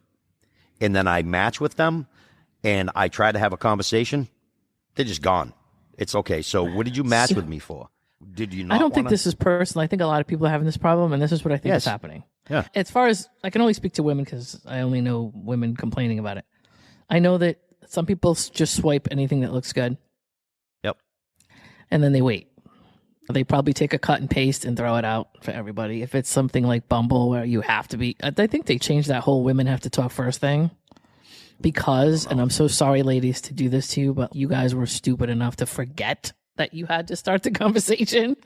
and then I match with them and I try to have a conversation, they're just gone. It's okay. So what did you match with me for? Did you not? I don't think this is personal. I think a lot of people are having this problem, and this is what I think is happening. Yeah. As far as I can only speak to women because I only know women complaining about it. I know that some people just swipe anything that looks good. Yep. And then they wait. They probably take a cut and paste and throw it out for everybody. If it's something like Bumble where you have to be, I think they changed that whole women have to talk first thing because, and I'm so sorry, ladies, to do this to you, but you guys were stupid enough to forget that you had to start the conversation.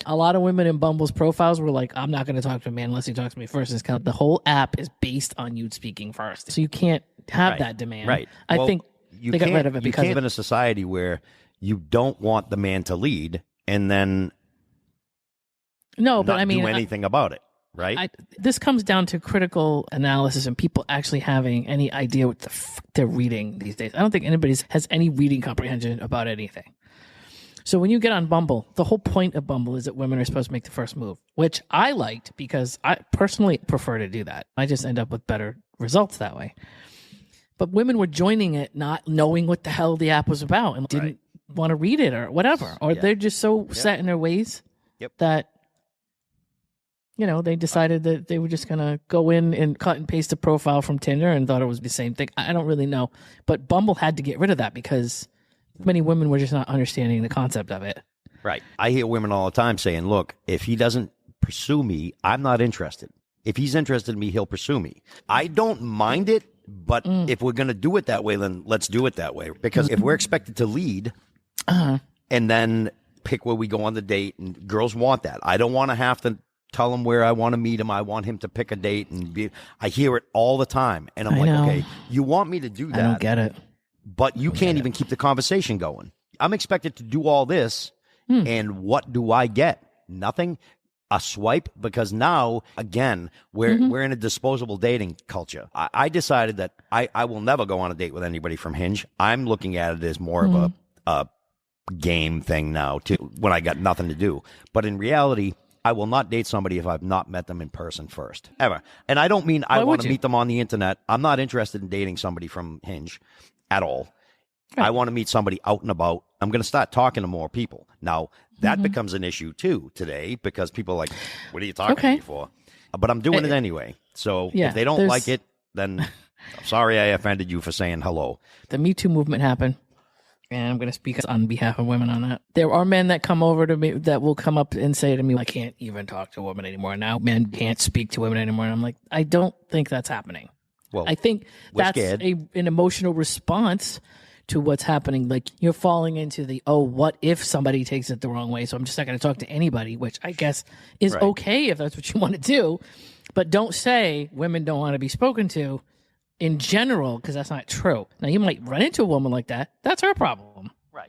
A lot of women in Bumble's profiles were like, I'm not going to talk to a man unless he talks to me first. It's kind of, the whole app is based on you speaking first. So you can't have that demand. Right. I think they got rid of it because you can't live in a society where you don't want the man to lead and then do anything about it, right? This comes down to critical analysis and people actually having any idea what the they're reading these days. I don't think anybody has any reading comprehension about anything. So when you get on Bumble, the whole point of Bumble is that women are supposed to make the first move, which I liked because I personally prefer to do that. I just end up with better results that way. But women were joining it not knowing what the hell the app was about and didn't want to read it or whatever. Or they're just so set in their ways that, they decided that they were just going to go in and cut and paste a profile from Tinder and thought it was the same thing. I don't really know. But Bumble had to get rid of that because many women were just not understanding the concept of it. Right. I hear women all the time saying, look, if he doesn't pursue me, I'm not interested. If he's interested in me, he'll pursue me. I don't mind it. But if we're going to do it that way, then let's do it that way. Because if we're expected to lead and then pick where we go on the date, and girls want that. I don't want to have to tell him where I want to meet him. I want him to pick a date. I hear it all the time. And I'm okay, you want me to do that. I don't get it. But you can't even keep the conversation going. I'm expected to do all this. And what do I get? Nothing. A swipe, because now, again, we're in a disposable dating culture. I decided that I will never go on a date with anybody from Hinge. I'm looking at it as more of a game thing now, when I got nothing to do. But in reality, I will not date somebody if I've not met them in person first, ever. And I don't mean I want to meet them on the internet. I'm not interested in dating somebody from Hinge at all. Right. I want to meet somebody out and about. I'm going to start talking to more people. Now, that becomes an issue, too, today, because people are like, what are you talking to me for? But I'm doing it anyway. So if they don't like it, then I'm sorry I offended you for saying hello. The Me Too movement happened. And I'm going to speak on behalf of women on that. There are men that come over to me that will come up and say to me, I can't even talk to women anymore. Now men can't speak to women anymore. And I'm like, I don't think that's happening. Well, I think that's an emotional response to what's happening. Like you're falling into the, what if somebody takes it the wrong way? So I'm just not going to talk to anybody, which I guess is okay if that's what you want to do. But don't say women don't want to be spoken to in general, because that's not true. Now, you might run into a woman like that. That's her problem. Right.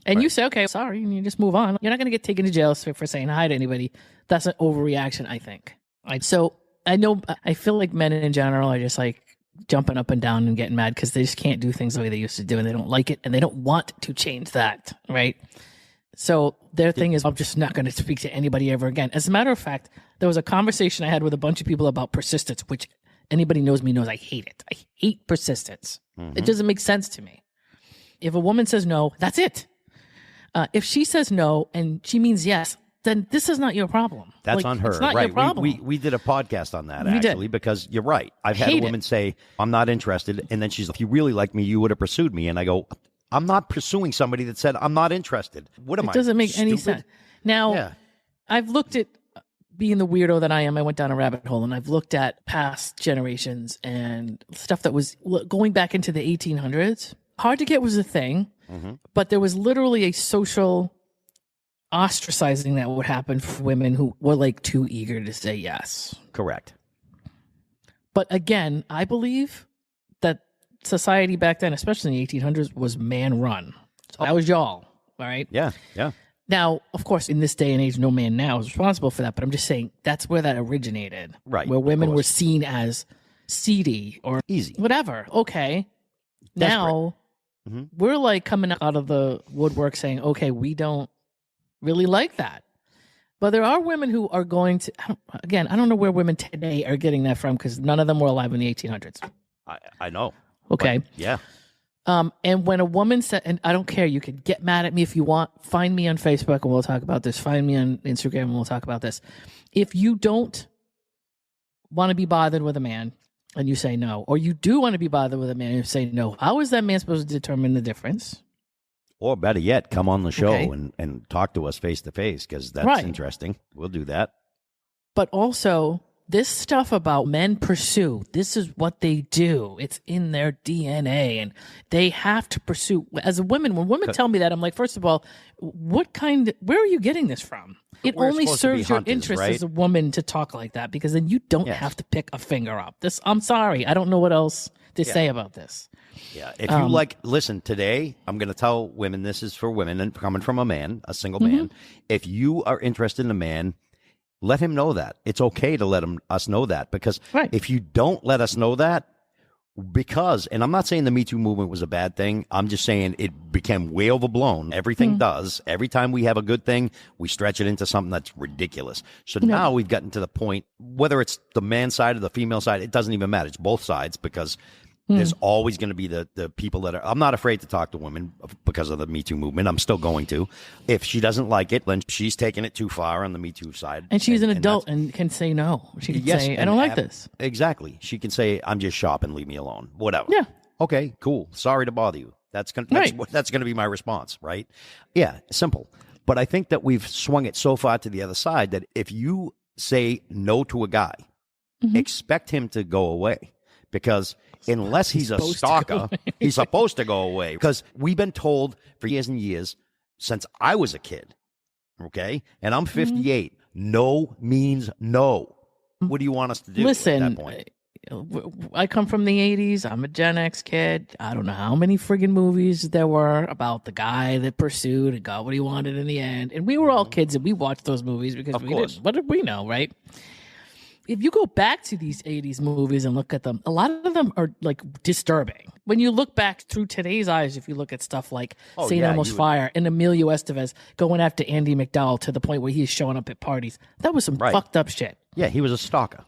And you say, okay, sorry, and you just move on. You're not going to get taken to jail for saying hi to anybody. That's an overreaction, I think. So I feel like men in general are just like jumping up and down and getting mad because they just can't do things the way they used to do, and they don't like it, and they don't want to change that, right? So their thing is, I'm just not going to speak to anybody ever again. As a matter of fact, there was a conversation I had with a bunch of people about persistence, which anybody knows me knows I hate it. I hate persistence. It doesn't make sense to me. If a woman says no, that's it. If she says no and she means yes, then this is not your problem. That's on her. It's not right. your problem. We did a podcast on that, actually, because you're right. I've had a woman say, I'm not interested. And then she's like, if you really like me, you would have pursued me. And I go, I'm not pursuing somebody that said, I'm not interested. What am I? It doesn't make any sense. Now, I've looked at, being the weirdo that I am, I went down a rabbit hole and I've looked at past generations and stuff that was going back into the 1800s. Hard to get was a thing, but there was literally a social ostracizing that would happen for women who were like too eager to say yes. Correct. But again, I believe that society back then, especially in the 1800s, was man run. So that was y'all, all right? Yeah, yeah. Now, of course, in this day and age, no man now is responsible for that, but I'm just saying that's where that originated. Right. Where women were seen as seedy or easy. Whatever. Okay. Desperate. Now, we're like coming out of the woodwork saying, okay, we don't really like that. But there are women who are going to, again, I don't know where women today are getting that from because none of them were alive in the 1800s. I know. Okay. But, yeah. And when a woman said, and I don't care, you can get mad at me if you want. Find me on Facebook and we'll talk about this. Find me on Instagram and we'll talk about this. If you don't want to be bothered with a man and you say no, or you do want to be bothered with a man and you say no, how is that man supposed to determine the difference? Or better yet, come on the show and talk to us face to face because that's interesting. We'll do that. But also, this stuff about men pursue, this is what they do. It's in their DNA and they have to pursue. As a woman, when women tell me that, I'm like, first of all, where are you getting this from? It only serves your interest as a woman to talk like that because then you don't have to pick a finger up. I'm sorry. I don't know what else to say about this. Yeah. If you listen, today, I'm going to tell women, this is for women and coming from a man, a single man. If you are interested in a man, let him know that. It's okay to let us know that because if you don't let us know that, and I'm not saying the Me Too movement was a bad thing. I'm just saying it became way overblown. Everything does. Every time we have a good thing, we stretch it into something that's ridiculous. So now we've gotten to the point, whether it's the man side or the female side, it doesn't even matter. It's both sides because there's always going to be the people that are. I'm not afraid to talk to women because of the Me Too movement. I'm still going to. If she doesn't like it, then she's taking it too far on the Me Too side. And she's an adult and can say no. She can say, I don't like this. Exactly. She can say, I'm just shopping. Leave me alone. Whatever. Yeah. Okay, cool. Sorry to bother you. That's going to be my response, right? Yeah, simple. But I think that we've swung it so far to the other side that if you say no to a guy, expect him to go away. Because unless he's a stalker, he's supposed to go away. Because we've been told for years and years since I was a kid, okay? And I'm 58. No means no. What do you want us to do at that point? I come from the 80s. I'm a Gen X kid. I don't know how many friggin' movies there were about the guy that pursued and got what he wanted in the end. And we were all kids and we watched those movies because what did we know, right? If you go back to these 80s movies and look at them, a lot of them are like disturbing. When you look back through today's eyes, if you look at stuff like St. Elmo's Fire and Emilio Estevez going after Andy McDowell to the point where he's showing up at parties, that was some fucked up shit. Yeah, he was a stalker.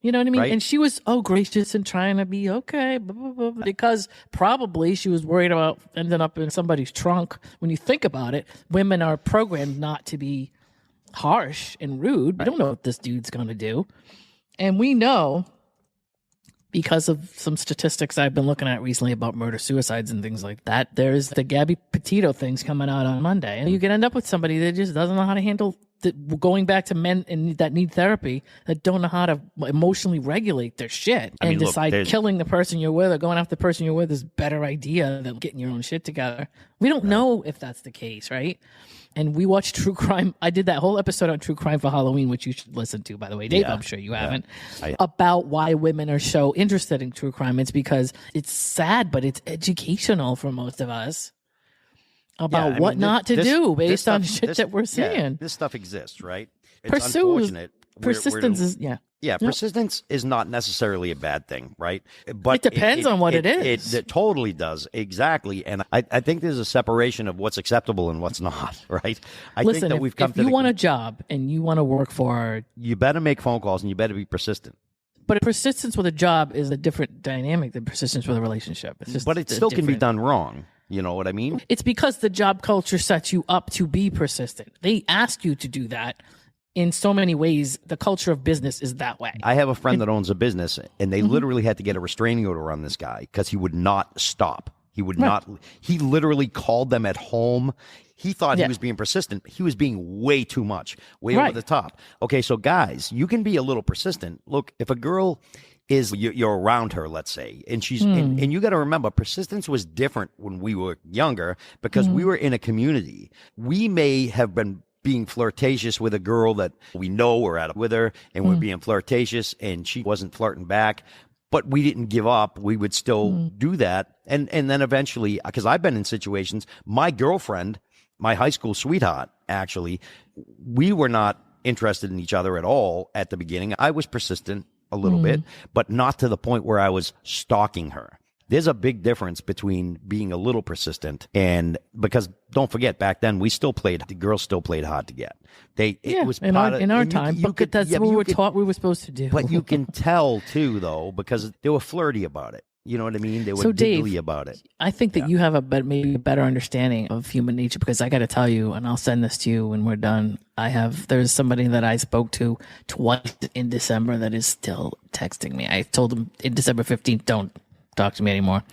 You know what I mean? Right? And she was, gracious and trying to be okay, blah, blah, blah, because probably she was worried about ending up in somebody's trunk. When you think about it, women are programmed not to be harsh and rude. We don't know what this dude's going to do. And we know because of some statistics I've been looking at recently about murder, suicides, and things like that, there's the Gabby Petito things coming out on Monday. And you can end up with somebody that just doesn't know how to handle going back to men that need therapy, that don't know how to emotionally regulate their shit, and decide killing the person you're with or going after the person you're with is a better idea than getting your own shit together. We don't know if that's the case, right? And we watch true crime. I did that whole episode on true crime for Halloween, which you should listen to, by the way, Dave. Yeah. I'm sure you haven't. About why women are so interested in true crime. It's because it's sad, but it's educational for most of us about what not to do based on shit that we're seeing. Yeah, this stuff exists, right? It's unfortunate. Persistence is, persistence is not necessarily a bad thing, right? But it depends on what it is. It totally does, exactly. And I think there's a separation of what's acceptable and what's not, right? Listen, think that we've come if you want a job and you want to work for, you better make phone calls and you better be persistent. But persistence with a job is a different dynamic than persistence with a relationship. It's just, but it still can be done wrong. You know what I mean? It's because the job culture sets you up to be persistent. They ask you to do that. In so many ways, the culture of business is that way. I have a friend that owns a business, and they literally had to get a restraining order on this guy because he would not stop. He would not. He literally called them at home. He thought he was being persistent. He was being way too much, way over the top. Okay, so guys, you can be a little persistent. Look, if a girl is you're around her, let's say, and she's and you got to remember, persistence was different when we were younger because we were in a community. We may have been being flirtatious with a girl that we know we're at with her, and we're being flirtatious, and she wasn't flirting back, but we didn't give up. We would still do that, and then eventually, because I've been in situations, my girlfriend, my high school sweetheart, actually, we were not interested in each other at all at the beginning. I was persistent a little bit, but not to the point where I was stalking her. There's a big difference between being a little persistent and, because don't forget, back then the girls still played hard to get. It was in our time, but that's what we were taught we were supposed to do. But you can tell too, though, because they were flirty about it. You know what I mean? They were giggly about it. I think that you have maybe a better understanding of human nature, because I got to tell you, and I'll send this to you when we're done. There's somebody that I spoke to twice in December that is still texting me. I told him in December 15th, don't talk to me anymore.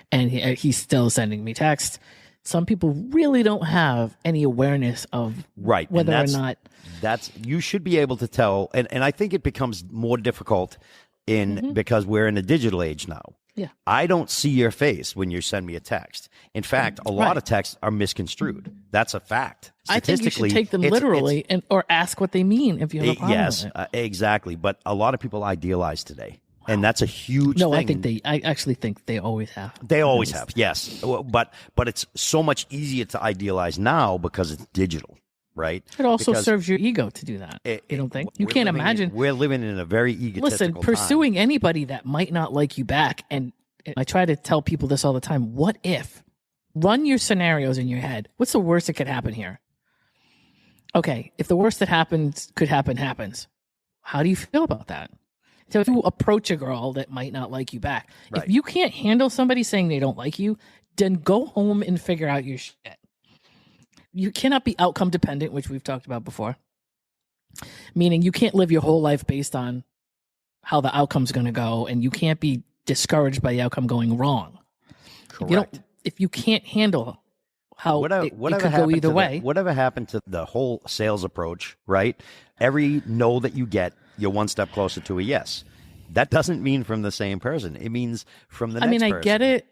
And he's still sending me texts. Some people really don't have any awareness of whether or not. You should be able to tell. And I think it becomes more difficult because we're in a digital age now. Yeah. I don't see your face when you send me a text. In fact, a lot of texts are misconstrued. That's a fact. I think you should take them literally or ask what they mean if you have a problem with it. Exactly. But a lot of people idealize today. And that's a huge thing. I actually think they always have. They always have, yes. But it's so much easier to idealize now because it's digital, right? It also serves your ego to do that. You don't think? You can't imagine. We're living in a very egotistical time. Pursuing anybody that might not like you back, and I try to tell people this all the time, what if? Run your scenarios in your head. What's the worst that could happen here? Okay, if the worst that could happens, how do you feel about that? So if you approach a girl that might not like you back, if you can't handle somebody saying they don't like you, then go home and figure out your shit. You cannot be outcome dependent, which we've talked about before. Meaning you can't live your whole life based on how the outcome's going to go, and you can't be discouraged by the outcome going wrong. Correct. If you can't handle how it could go either way. Whatever happened to the whole sales approach, right? Every no that you get, you're one step closer to a yes. That doesn't mean from the same person. It means from the next person. I get it.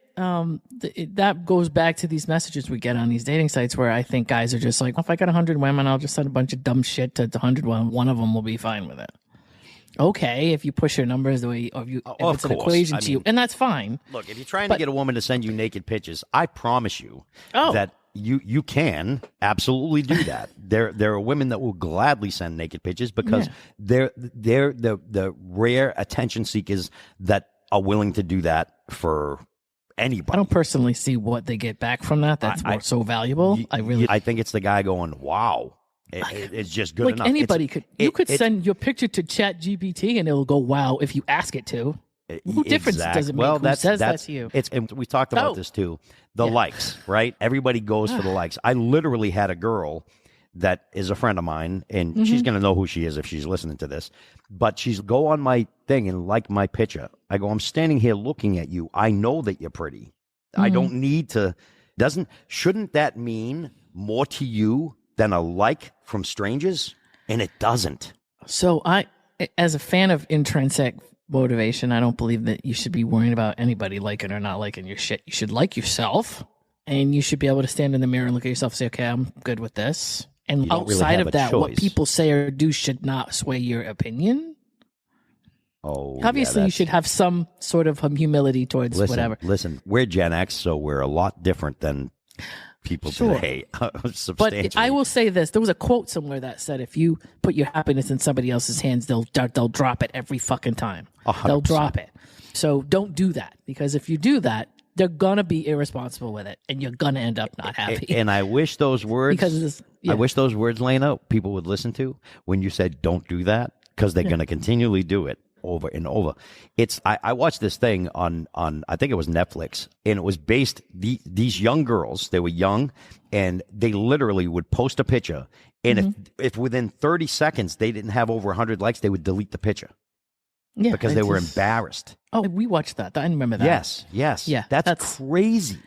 That goes back to these messages we get on these dating sites where I think guys are just like, if I got 100 women, I'll just send a bunch of dumb shit to 100 women. One of them will be fine with it. Okay, if you push your numbers the way, if it's an equation to you, and that's fine. Look, if you're trying to get a woman to send you naked pictures, I promise you that you can absolutely do that. There are women that will gladly send naked pictures because they're the rare attention seekers that are willing to do that for anybody. I don't personally see what they get back from that. That's so valuable. I think it's the guy going, wow. It's just good enough. Anybody could send your picture to ChatGPT and it'll go wow if you ask it to. What difference does it make? Who says that to you? And we talked about this too. The likes, right? Everybody goes for the likes. I literally had a girl that is a friend of mine, and she's going to know who she is if she's listening to this. But she's go on my thing and like my picture. I go, I'm standing here looking at you. I know that you're pretty. I don't need to. Shouldn't that mean more to you than a like from strangers? And it doesn't. So I, as a fan of intrinsic motivation, I don't believe that you should be worrying about anybody liking or not liking your shit. You should like yourself, and you should be able to stand in the mirror and look at yourself and say, okay, I'm good with this. And outside of that, what people say or do should not sway your opinion. Oh, obviously, you should have some sort of humility towards whatever. Listen, we're Gen X, so we're a lot different than people today. But I will say this: there was a quote somewhere that said, "If you put your happiness in somebody else's hands, they'll drop it every fucking time. 100%. They'll drop it. So don't do that, because if you do that, they're gonna be irresponsible with it, and you're gonna end up not happy." And I wish those words, I wish those words, Lana, people would listen to when you said, "Don't do that," because they're gonna continually do it over and over. I watched this thing on I think it was Netflix, and it was based these young girls. They were young, and they literally would post a picture, and if within 30 seconds they didn't have over 100 likes, they would delete the picture. Yeah, because they were embarrassed. Oh, we watched that. I remember that. Yes. Yeah, that's crazy.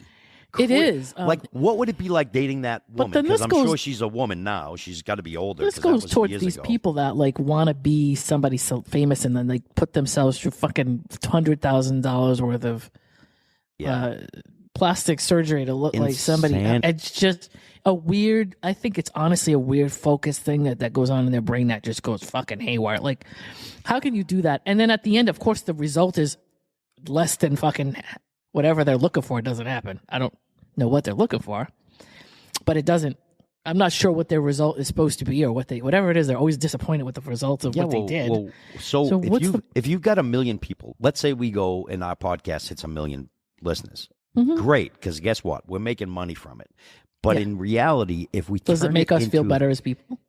It is. Like, what would it be like dating that woman? Because I'm sure she's a woman now. She's got to be older. This goes towards these people that like want to be somebody so famous, and then they put themselves through fucking $100,000 worth of plastic surgery to look like somebody. It's just a weird. I think it's honestly a weird focus thing that goes on in their brain that just goes fucking haywire. Like, how can you do that? And then at the end, of course, the result is less than fucking whatever they're looking for. It doesn't happen. I don't know what they're looking for, but it doesn't. I'm not sure what their result is supposed to be, or whatever it is. They're always disappointed with the results of what they did. So if you've got 1 million people, let's say we go and our podcast hits 1 million listeners, great, because guess what? We're making money from it. But in reality, if we does it make us feel better as people?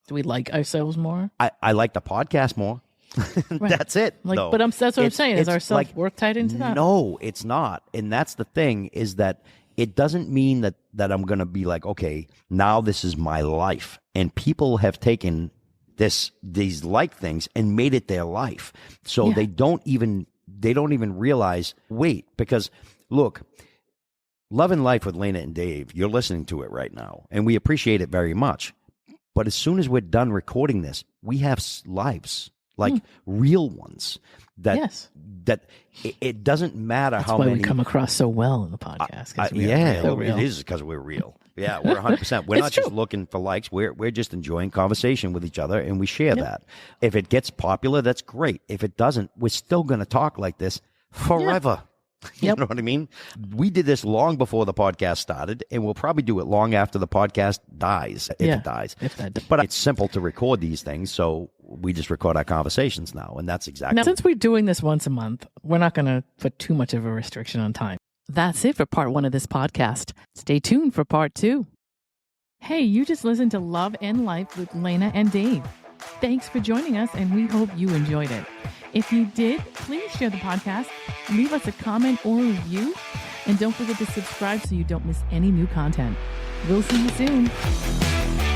Do we like ourselves more? I like the podcast more. Right. That's it. But that's what I'm saying. Is our self-worth tied into that? No, it's not. And that's the thing, is that it doesn't mean that I'm going to be like, okay, now this is my life. And people have taken these like things and made it their life. So they don't even realize, wait, because look, Love and Life with Lana and Dave, you're listening to it right now, and we appreciate it very much. But as soon as we're done recording this, we have lives. Like real ones that it doesn't matter That's how why many we come across so well in the podcast. It is because we're real. Yeah, we're 100%. We're not just looking for likes. We're just enjoying conversation with each other, and we share that. If it gets popular, that's great. If it doesn't, we're still going to talk like this forever. You know what I mean? We did this long before the podcast started, and we'll probably do it long after the podcast dies, if it dies. But it's simple to record these things, so we just record our conversations now, and that's exactly. Now, since we're doing this once a month, we're not going to put too much of a restriction on time. That's it for part 1 of this podcast. Stay tuned for part 2. Hey, you just listened to Love and Life with Lana and Dave. Thanks for joining us, and we hope you enjoyed it. If you did, please share the podcast, leave us a comment or a review, and don't forget to subscribe so you don't miss any new content. We'll see you soon.